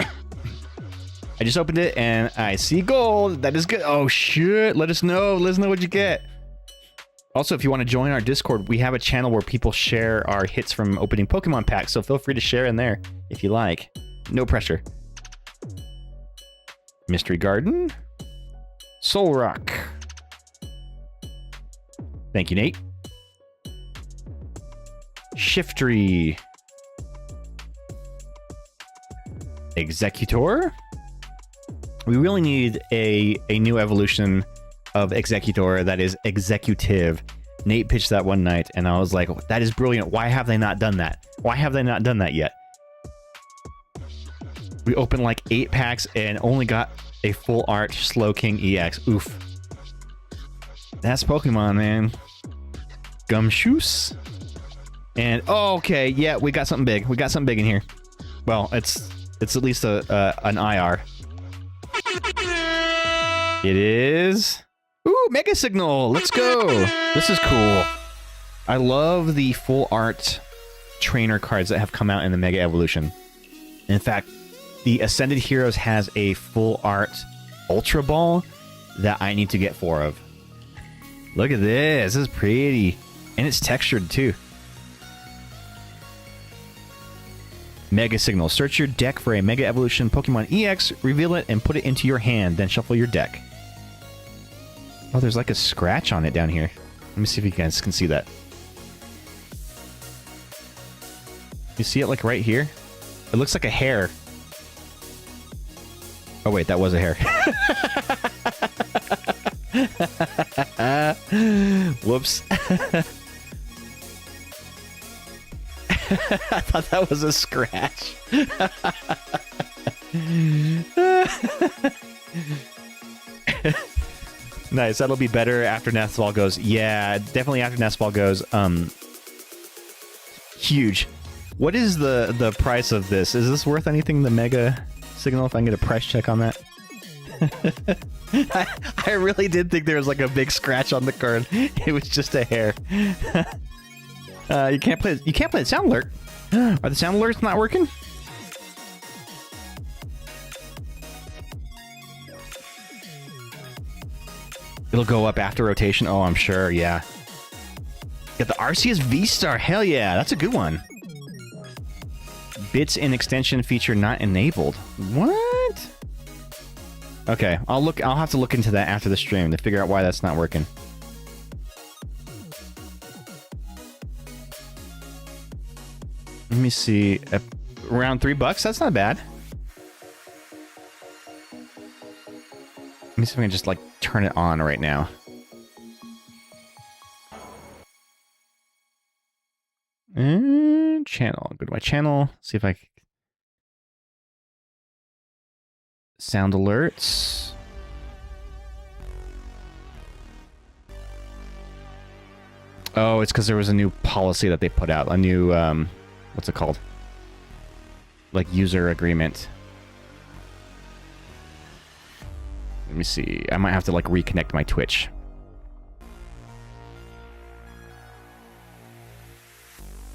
I just opened it, and I see gold. That is good. Oh, shit. Let us know. Let us know what you get. Also, if you want to join our Discord, we have a channel where people share our hits from opening Pokemon packs, so feel free to share in there if you like. No pressure. Mystery Garden. Soul Rock. Thank you, Nate. Shiftry. Executor. We really need a new evolution of Executor that is executive. Nate pitched that one night, and I was like, that is brilliant. Why have they not done that? Why have they not done that yet? We opened like 8 packs and only got a full art Slowking EX. Oof. That's Pokemon, man. Gumshoos. And, oh, okay, yeah, we got something big. We got something big in here. Well, it's at least an IR. It is... Ooh, Mega Signal! Let's go! This is cool. I love the full art trainer cards that have come out in the Mega Evolution. In fact, the Ascended Heroes has a full art Ultra Ball that I need to get 4 of. Look at this. This is pretty. And it's textured, too. Mega Signal. Search your deck for a Mega Evolution Pokemon EX, reveal it, and put it into your hand, then shuffle your deck. Oh, there's like a scratch on it down here. Let me see if you guys can see that. You see it like right here? It looks like a hair. Oh wait, that was a hair. Whoops. I thought that was a scratch. Nice, that'll be better after Nestball goes. Yeah, definitely after Nestball goes. Huge. What is the price of this? Is this worth anything, the Mega Signal, if I can get a price check on that? I really did think there was like a big scratch on the card. It was just a hair. You can't play the sound alert. Are the sound alerts not working? It'll go up after rotation. Oh, I'm sure. Yeah. Got the Arceus V-Star. Hell yeah, that's a good one. Bits in extension feature not enabled. What? Okay, I'll have to look into that after the stream to figure out why that's not working. Let me see. Around $3? That's not bad. Let me see if I can just like turn it on right now. And channel. Go to my channel. See if I can... Sound alerts. Oh, it's because there was a new policy that they put out. A new, what's it called? Like user agreement. Let me see. I might have to like reconnect my Twitch.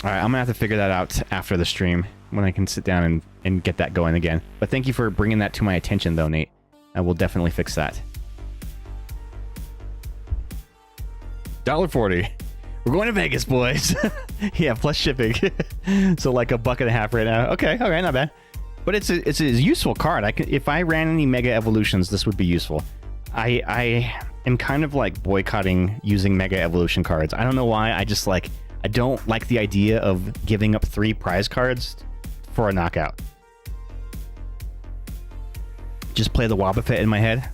Alright, I'm gonna have to figure that out after the stream when I can sit down and get that going again. But thank you for bringing that to my attention though, Nate. I will definitely fix that. $1.40. We're going to Vegas, boys. Yeah, plus shipping. So like $1.50 right now. Okay, okay, not bad. But it's a useful card. If I ran any Mega Evolutions, this would be useful. I am kind of like boycotting using Mega Evolution cards. I don't know why. I don't like the idea of giving up 3 prize cards for a knockout. Just play the Wobbuffet in my head.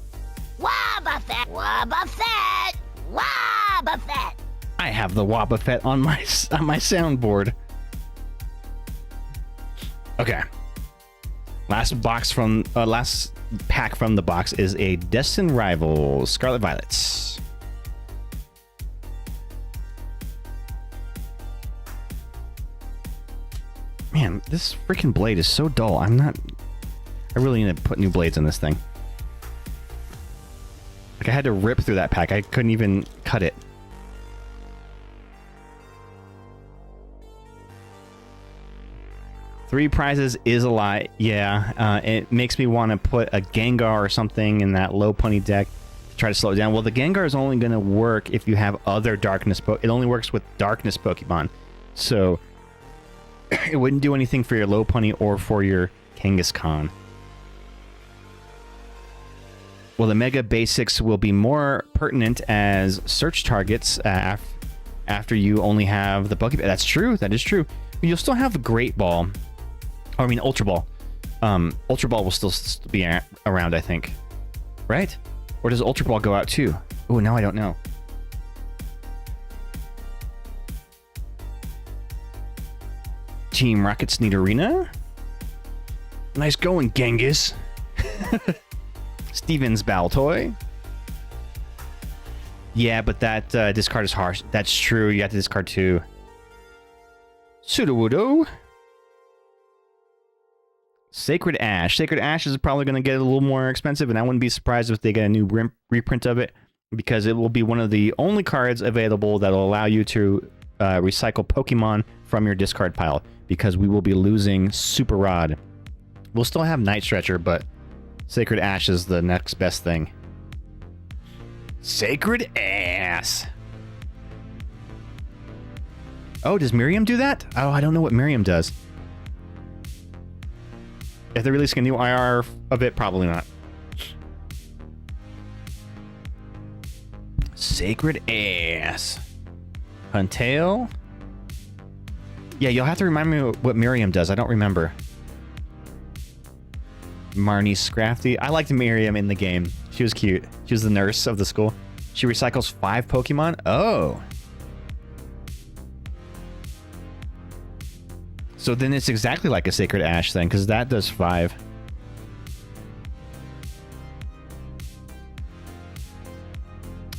Wobbuffet! Wobbuffet! Wobbuffet! I have the Wobbuffet on my soundboard. Okay. Last pack from the box is a Destined Rival Scarlet Violets. Man, this freaking blade is so dull. I really need to put new blades in this thing. Like, I had to rip through that pack. I couldn't even cut it. Three prizes is a lot. Yeah, it makes me want to put a Gengar or something in that low punny deck to try to slow it down. Well, the Gengar is only going to work if you have other darkness. It only works with darkness Pokemon. So it wouldn't do anything for your Lopunny or for your Kangaskhan. Well, the Mega Basics will be more pertinent as search targets after you only have the Pokeball. That's true. That is true. You'll still have the Great Ball. Or, I mean, Ultra Ball. Ultra Ball will still be around, I think. Right? Or does Ultra Ball go out too? Oh, now I don't know. Team Rocket's Nidorina. Nice going, Genghis. Steven's Baltoy. Yeah, but that discard is harsh. That's true. You have to discard 2. Sudowoodo. Sacred Ash. Sacred Ash is probably going to get a little more expensive, and I wouldn't be surprised if they get a new reprint of it, because it will be one of the only cards available that will allow you to recycle Pokemon from your discard pile, because we will be losing Super Rod. We'll still have Night Stretcher, but Sacred Ash is the next best thing. Sacred Ass. Oh, does Miriam do that? Oh, I don't know what Miriam does. If they're releasing a new IR of it, probably not. Sacred Ass. Huntail. Yeah, you'll have to remind me what Miriam does. I don't remember. Marnie Scrafty. I liked Miriam in the game. She was cute. She was the nurse of the school. She recycles 5 Pokemon. Oh. So then it's exactly like a Sacred Ash thing, because that does 5.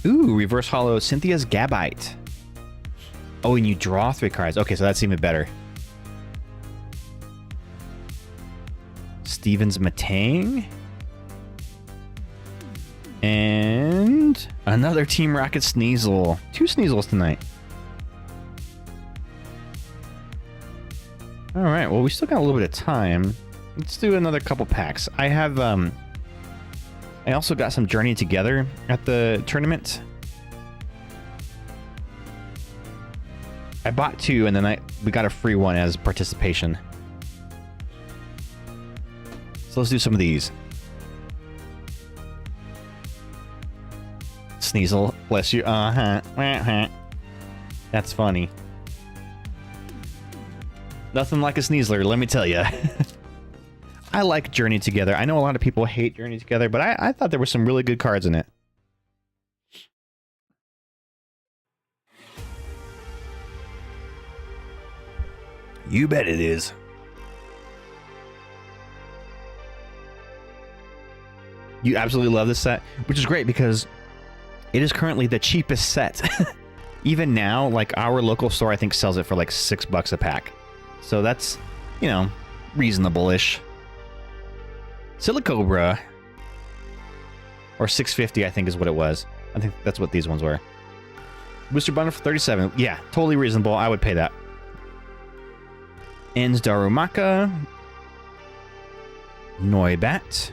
Ooh, Reverse Hollow Cynthia's Gabite. Oh, and you draw 3 cards. Okay, so that's even better. Steven's Matang. And another Team Rocket Sneasel. 2 Sneasels tonight. All right, well, we still got a little bit of time. Let's do another couple packs. I have, I also got some Journey Together at the tournament. I bought 2, and then we got a free one as participation. So let's do some of these. Sneasel, bless you. That's funny. Nothing like a Sneasler, let me tell you. I like Journey Together. I know a lot of people hate Journey Together, but I thought there were some really good cards in it. You bet it is. You absolutely love this set, which is great because it is currently the cheapest set. Even now, like, our local store, I think, sells it for like $6 a pack. So that's, you know, reasonable-ish. Silicobra. Or $6.50, I think, is what it was. I think that's what these ones were. Booster bundle for $37. Yeah, totally reasonable. I would pay that. Ends Darumaka. Noibat.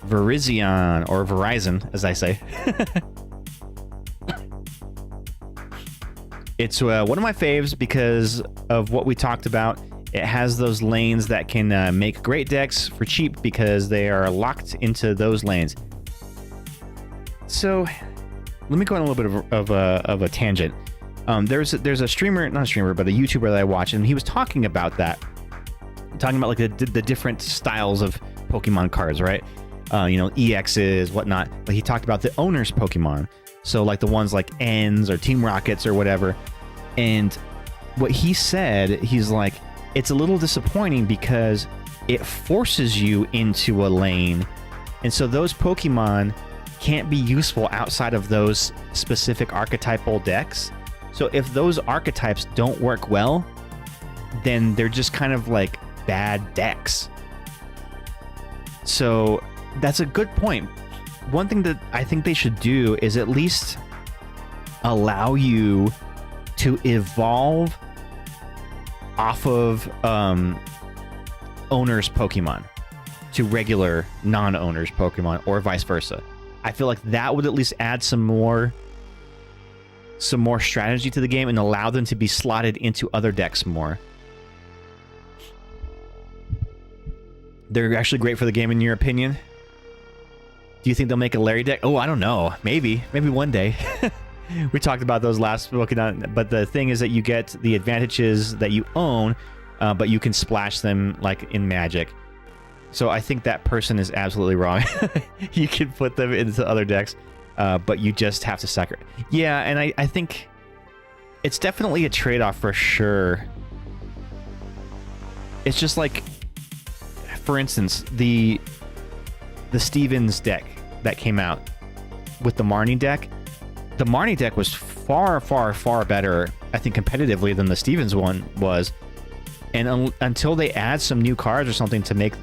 Virizion, or Verizon, as I say. It's one of my faves because of what we talked about. It has those lanes that can make great decks for cheap because they are locked into those lanes. So, let me go on a little bit of a tangent. There's a streamer, not a streamer, but a YouTuber that I watch, and he was talking about that. Talking about like the different styles of Pokemon cards, right? You know, EXs, whatnot. But he talked about the owner's Pokemon. So like the ones like Ends or Team Rockets or whatever. And what he said, he's like, it's a little disappointing because it forces you into a lane. And so those Pokemon can't be useful outside of those specific archetypal decks. So if those archetypes don't work well, then they're just kind of like bad decks. So that's a good point. One thing that I think they should do is at least allow you to evolve off of owner's Pokemon to regular non-owners Pokemon, or vice versa. I feel like that would at least add some more strategy to the game and allow them to be slotted into other decks more. They're actually great for the game, in your opinion? Do you think they'll make a Larry deck? Oh, I don't know. Maybe one day. We talked about those last Pokemon, but the thing is that you get the advantages that you own, but you can splash them like in Magic. So I think that person is absolutely wrong. You can put them into other decks, but you just have to sacrifice. Yeah, and I think it's definitely a trade-off for sure. It's just like, for instance, the Stevens deck that came out with the Marnie deck. The Marnie deck was far, far, far better, I think, competitively than the Stevens one was. And until they add some new cards or something to make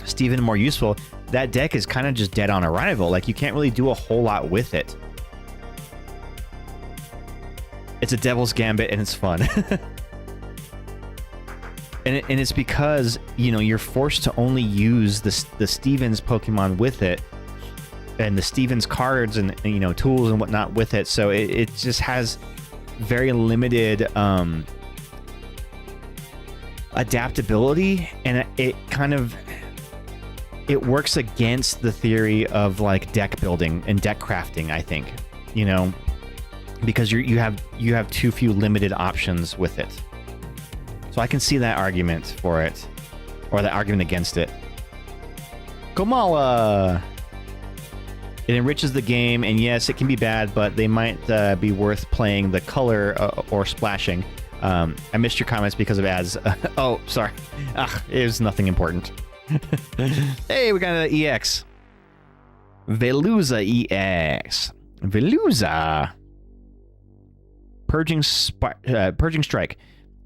Steven more useful, that deck is kind of just dead on arrival. Like, you can't really do a whole lot with it. It's a Devil's Gambit, and it's fun. And it's because, you know, you're forced to only use the Stevens Pokemon with it, and the Stevens cards and you know, tools and whatnot with it. So it just has very limited adaptability, and it works against the theory of like deck building and deck crafting, I think, you know, because you have too few limited options with it. So I can see that argument for it, or that argument against it. Komala! It enriches the game, and yes, it can be bad, but they might be worth playing the color or splashing. I missed your comments because of ads. Oh, sorry. It was nothing important. Hey, we got an EX. Veluza EX. Veluza. Purging Strike.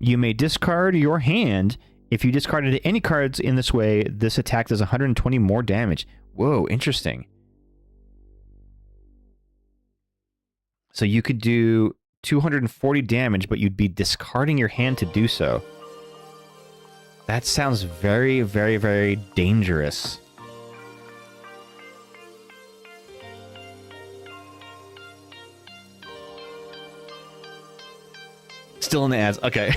You may discard your hand. If you discarded any cards in this way, this attack does 120 more damage. Whoa, interesting. So you could do 240 damage, but you'd be discarding your hand to do so. That sounds very, very, very dangerous. Still in the ads. Okay.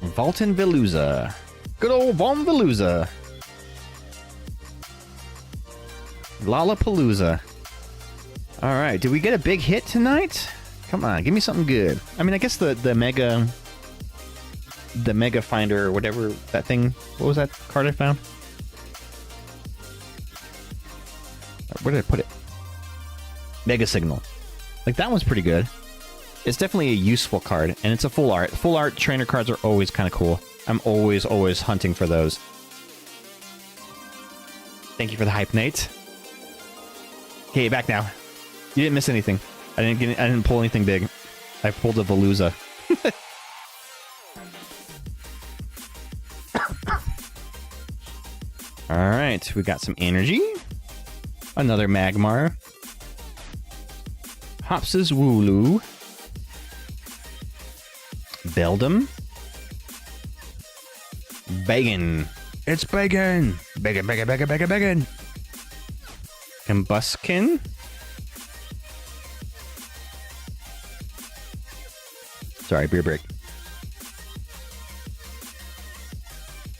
Volton Veluza. Good old Von Veluza. Lollapalooza. Alright, did we get a big hit tonight? Come on, give me something good. I mean, I guess the Mega Finder, or whatever that thing, what was that card I found? Where did I put it? Mega Signal. Like, that one's pretty good. It's definitely a useful card, and it's a full art. Full art trainer cards are always kind of cool. I'm always hunting for those. Thank you for the hype, Nate. Okay, back now. You didn't miss anything. I didn't pull anything big. I pulled a Veluza. Alright, we got some energy. Another Magmar. Hops's Wooloo. Beldum. Bacon. It's bacon! Bacon, bacon, bacon, bacon, bacon! Combuskin. Sorry, beer break.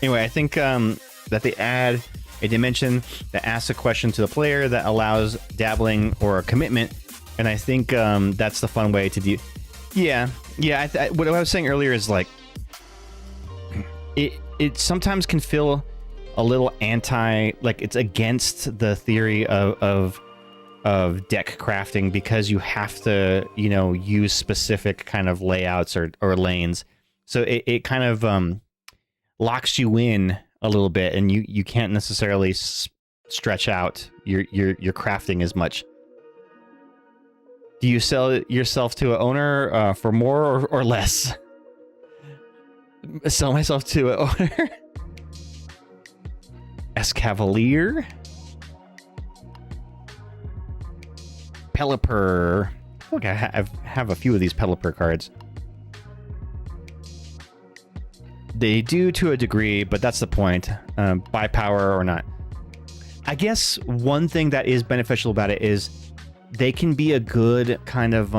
Anyway, I think that they add a dimension that asks a question to the player that allows dabbling or a commitment, and I think that's the fun way to do. Yeah. What I was saying earlier is like it sometimes can feel a little like it's against the theory of deck crafting, because you have to, you know, use specific kind of layouts or lanes. So it kind of locks you in a little bit, and you can't necessarily stretch out your crafting as much. Do you sell yourself to an owner for more or less? Sell myself to an owner. Escavalier. Pelipper. Look, I have a few of these Pelipper cards. They do to a degree, but that's the point. Buy power or not. I guess one thing that is beneficial about it is they can be a good kind of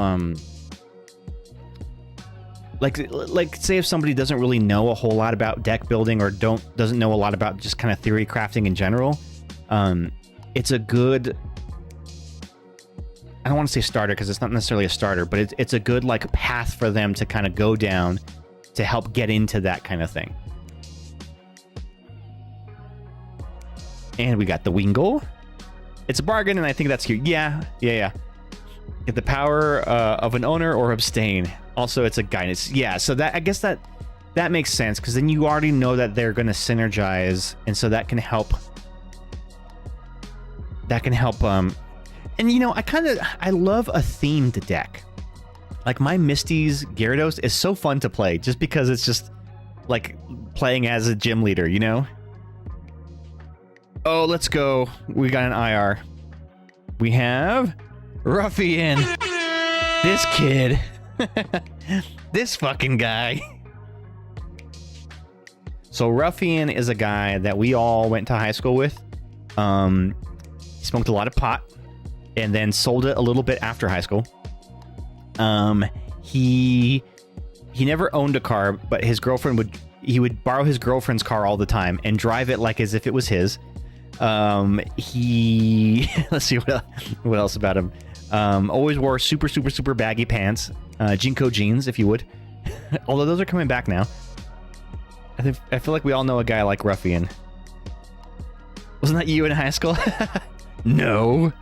like say if somebody doesn't really know a whole lot about deck building or doesn't know a lot about just kind of theory crafting in general, it's a good, I don't want to say starter because it's not necessarily a starter, but it's a good like path for them to kind of go down to help get into that kind of thing. And we got the Wingull. It's a bargain, and I think that's cute. Yeah. Get the power of an owner or abstain. Also, it's a guidance. Yeah, so that I guess that makes sense, because then you already know that they're going to synergize, and so that can help. And you know, I love a themed deck. Like my Misty's Gyarados is so fun to play, just because it's just like playing as a gym leader, you know? Oh, let's go. We got an IR. We have Ruffian. This kid. This fucking guy. So Ruffian is a guy that we all went to high school with. He smoked a lot of pot and then sold it a little bit after high school. He never owned a car, but his girlfriend would borrow his girlfriend's car all the time and drive it like as if it was his. Let's see what else about him. Always wore super baggy pants, Jinko jeans, if you would. Although those are coming back now. I feel like we all know a guy like Ruffian. Wasn't that you in high school? No.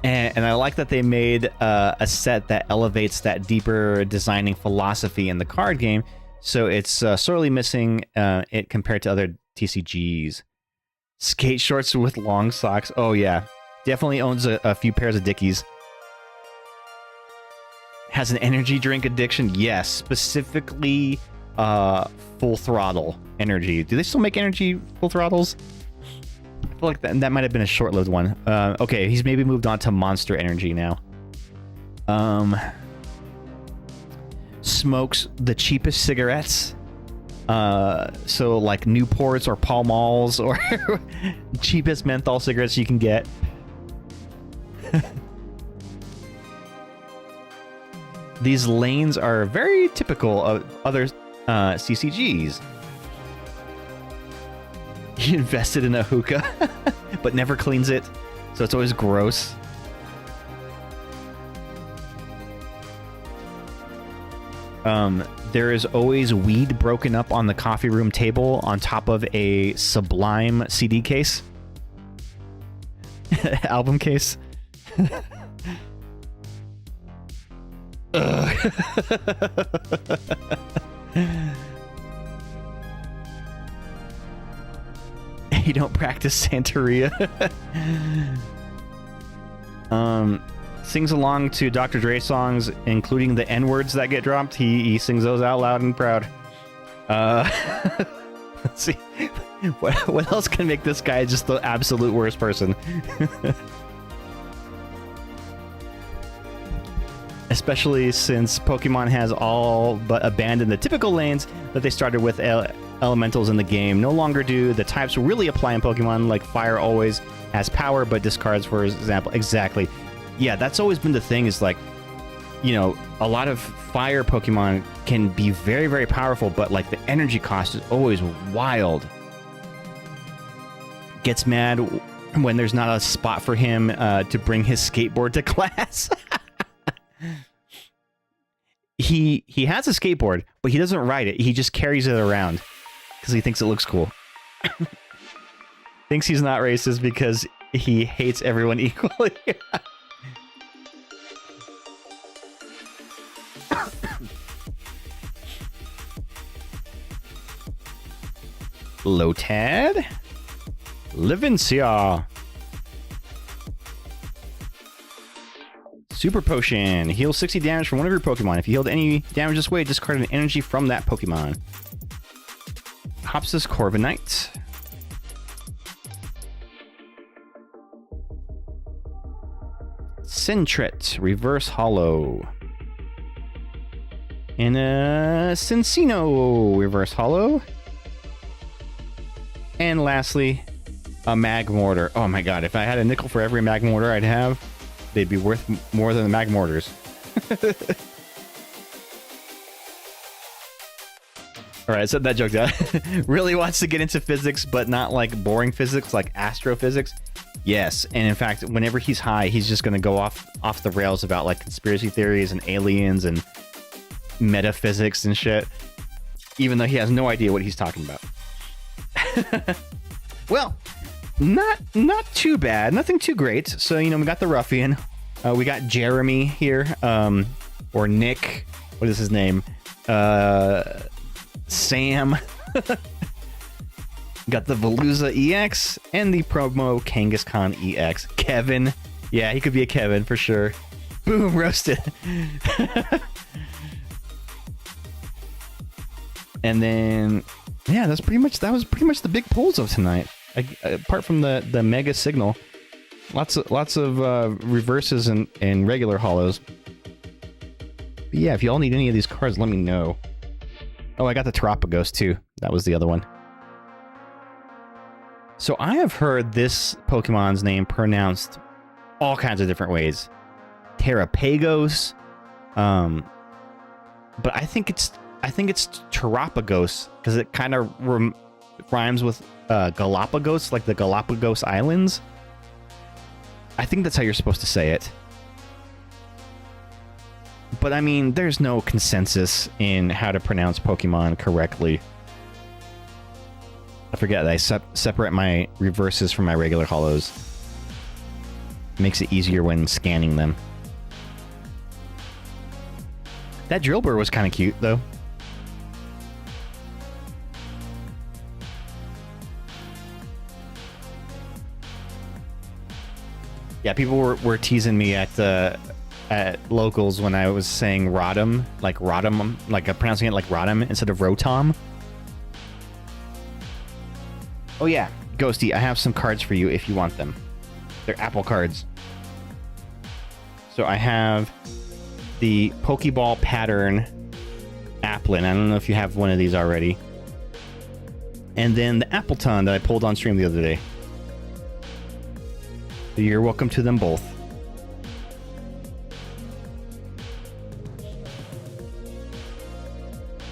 And I like that they made a set that elevates that deeper designing philosophy in the card game. So it's sorely missing it compared to other TCGs. Skate shorts with long socks. Oh, yeah. Definitely owns a few pairs of Dickies. Has an energy drink addiction. Yes. Specifically Full Throttle energy. Do they still make energy Full Throttles? I feel like that might have been a short-lived one. Okay, he's maybe moved on to Monster Energy now. Smokes the cheapest cigarettes. So like Newports or Pall Malls or cheapest menthol cigarettes you can get. These lanes are very typical of other CCGs. He invested in a hookah, but never cleans it, so it's always gross. There is always weed broken up on the coffee room table on top of a Sublime CD case. Album case. You don't practice Santeria. Sings along to Dr. Dre songs, including the N-words that get dropped. He sings those out loud and proud. Let's see. What else can make this guy just the absolute worst person? Especially since Pokemon has all but abandoned the typical lanes that they started with elementals in the game. No longer do the types really apply in Pokemon, like Fire always has power but discards, for example. Exactly. Yeah, that's always been the thing, is like, you know, a lot of Fire Pokemon can be very, very powerful, but like the energy cost is always wild. Gets mad when there's not a spot for him to bring his skateboard to class. He has a skateboard, but he doesn't ride it. He just carries it around because he thinks it looks cool. Thinks he's not racist because he hates everyone equally. Lotad. Livencia. Super Potion. Heals 60 damage from one of your Pokemon. If you healed any damage this way, discard an energy from that Pokemon. Hopsis Corviknight. Sentret, reverse hollow. And a Cincino, reverse hollow. And lastly, a Mag Mortar. Oh my god, if I had a nickel for every Mag Mortar I'd have, they'd be worth more than the Mag Mortars. Alright, so that joke down. Really wants to get into physics, but not like boring physics, like astrophysics. Yes, and in fact, whenever he's high, he's just going to go off the rails about like conspiracy theories and aliens and metaphysics and shit, even though he has no idea what he's talking about. Well, not too bad, nothing too great. So, you know, we got the ruffian, we got Jeremy here, or Nick, what is his name? Sam. Got the Veluza EX and the promo Kangaskhan EX. Kevin. Yeah, he could be a Kevin for sure. Boom, roasted. And then, yeah, that was pretty much the big pulls of tonight. Apart from the mega signal, lots of reverses and regular hollows. But yeah, if y'all need any of these cards, let me know. Oh, I got the Terapagos too. That was the other one. So I have heard this Pokemon's name pronounced all kinds of different ways. Terapagos, but I think it's Terapagos because it kind of rhymes with Galapagos, like the Galapagos Islands. I think that's how you're supposed to say it. But I mean, there's no consensus in how to pronounce Pokemon correctly. I forget that I separate my reverses from my regular hollows. Makes it easier when scanning them. That Drillbur was kind of cute, though. Yeah, people were teasing me at locals when I was saying Rotom, like pronouncing it like Rotom instead of Rotom. Oh yeah, Ghosty, I have some cards for you if you want them. They're Apple cards. So I have the Pokeball pattern Applin. I don't know if you have one of these already. And then the Appleton that I pulled on stream the other day. So you're welcome to them both.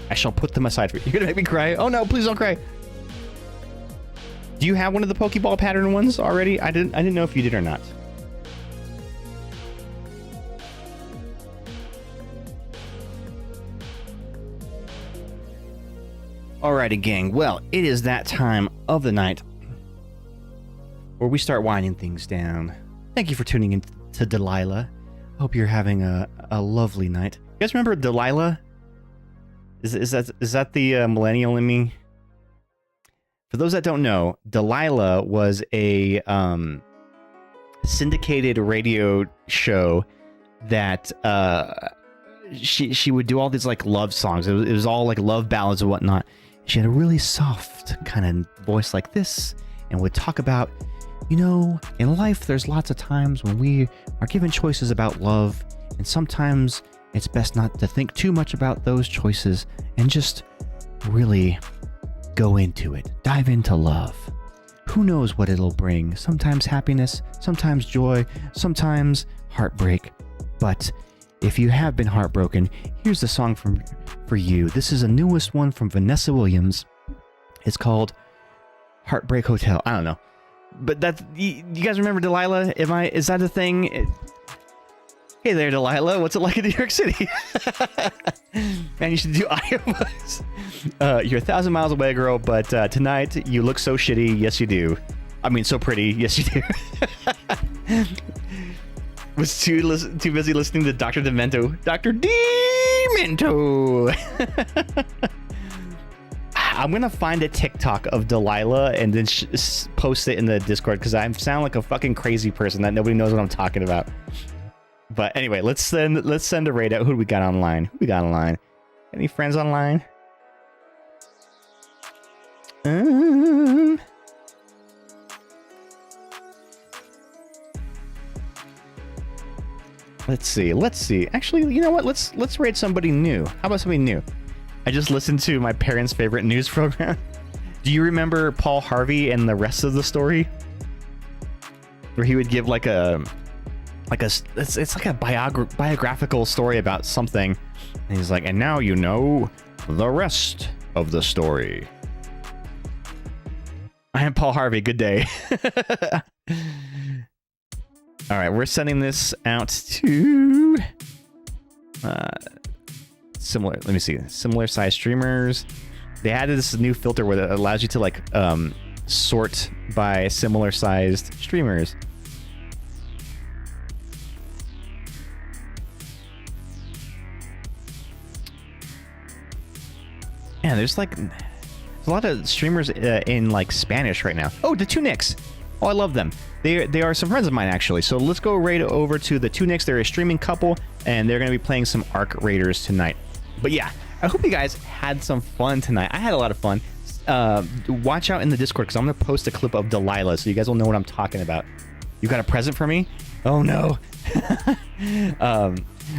I shall put them aside for you. You're gonna make me cry. Oh no, please don't cry. Do you have one of the Pokeball pattern ones already? I didn't know if you did or not. Alrighty, gang. Well, it is that time of the night where we start winding things down. Thank you for tuning in to Delilah. Hope you're having a lovely night. You guys remember Delilah? Is that the millennial in me? For those that don't know, Delilah was a syndicated radio show that she would do all these like love songs. It was all like love ballads and whatnot. She had a really soft kind of voice like this and would talk about, you know, in life there's lots of times when we are given choices about love, and sometimes it's best not to think too much about those choices and just really go into it. Dive into love. Who knows what it'll bring? Sometimes happiness, sometimes joy, sometimes heartbreak. But if you have been heartbroken, here's the song for you. This is a newest one from Vanessa Williams. It's called Heartbreak Hotel. I don't know. But that you guys remember Delilah? Is that a thing? Hey there, Delilah. What's it like in New York City? Man, you should do Iowa's. You're 1,000 miles away, girl, but tonight you look so shitty. Yes, you do. I mean, so pretty. Yes, you do. Was too busy listening to Dr. Demento. Dr. Demento! I'm going to find a TikTok of Delilah and then post it in the Discord because I sound like a fucking crazy person that nobody knows what I'm talking about. But anyway, let's send a raid out. Who do we got online? Who we got online? Any friends online? Let's see. Actually, you know what? Let's raid somebody new. How about somebody new? I just listened to my parents' favorite news program. Do you remember Paul Harvey and the rest of the story? Where he would give like a it's like a biographical story about something. And he's like, and now you know the rest of the story. I am Paul Harvey. Good day. All right, we're sending this out to similar. Let me see. Similar size streamers. They added this new filter where it allows you to like sort by similar sized streamers. Yeah, there's a lot of streamers in like Spanish right now. Oh, the Two Nicks. Oh, I love them. They are some friends of mine actually. So let's go right over to the Two Nicks. They're a streaming couple, and they're gonna be playing some Arc Raiders tonight. But yeah, I hope you guys had some fun tonight. I had a lot of fun. Watch out in the Discord because I'm gonna post a clip of Delilah, so you guys will know what I'm talking about. You got a present for me? Oh no.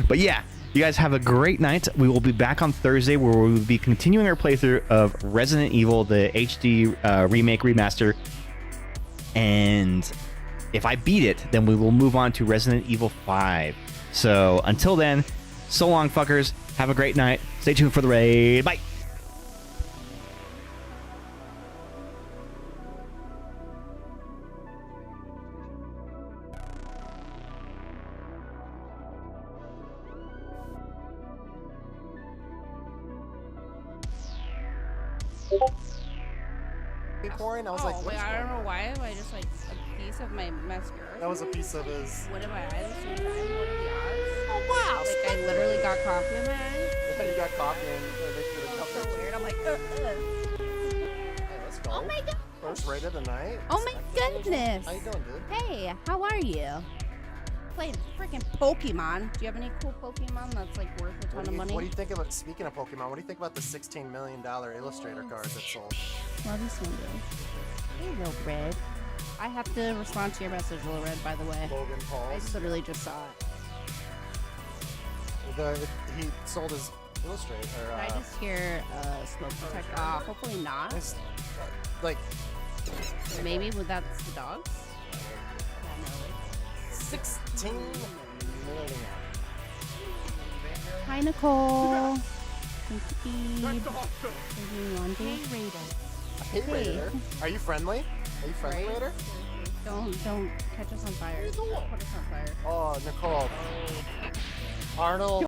But yeah. You guys have a great night. We will be back on Thursday where we will be continuing our playthrough of Resident Evil, the HD remake remaster. And if I beat it, then we will move on to Resident Evil 5. So until then, so long, fuckers. Have a great night. Stay tuned for the raid. Bye. Pouring. I was like, wait, I don't know why, but I just like a piece of my mascara. that was a piece of his. One of my eyes. What are the odds? Oh wow! Like I literally got coffee in my eye. You got coffee and they should have So covered. weird. I'm like, Hey, let's go. oh my god. First raid of the night. Oh my goodness. How you doing, dude? Hey, how are you? Playing freaking Pokemon. Do you have any cool Pokemon that's like worth a ton of money? What do you think about? Speaking of Pokemon, what do you think about the $16 million Illustrator card that sold? Love you, Cindy. Hey, Lil Red. I have to respond to your message, Lil Red, by the way. Logan I Paul's. literally just saw it. He sold his Illustrator. Did I just hear smoke detector? Hopefully not. It's, like Maybe that's the dogs? 16 million. Hi, Nicole. Thank you, Pete. Thank you, Laundry. Hey, Raider. Are you friendly? Are you friendly, Right? Raider? Don't catch us on fire. Don't put us on fire. Oh, Nicole. Arnold.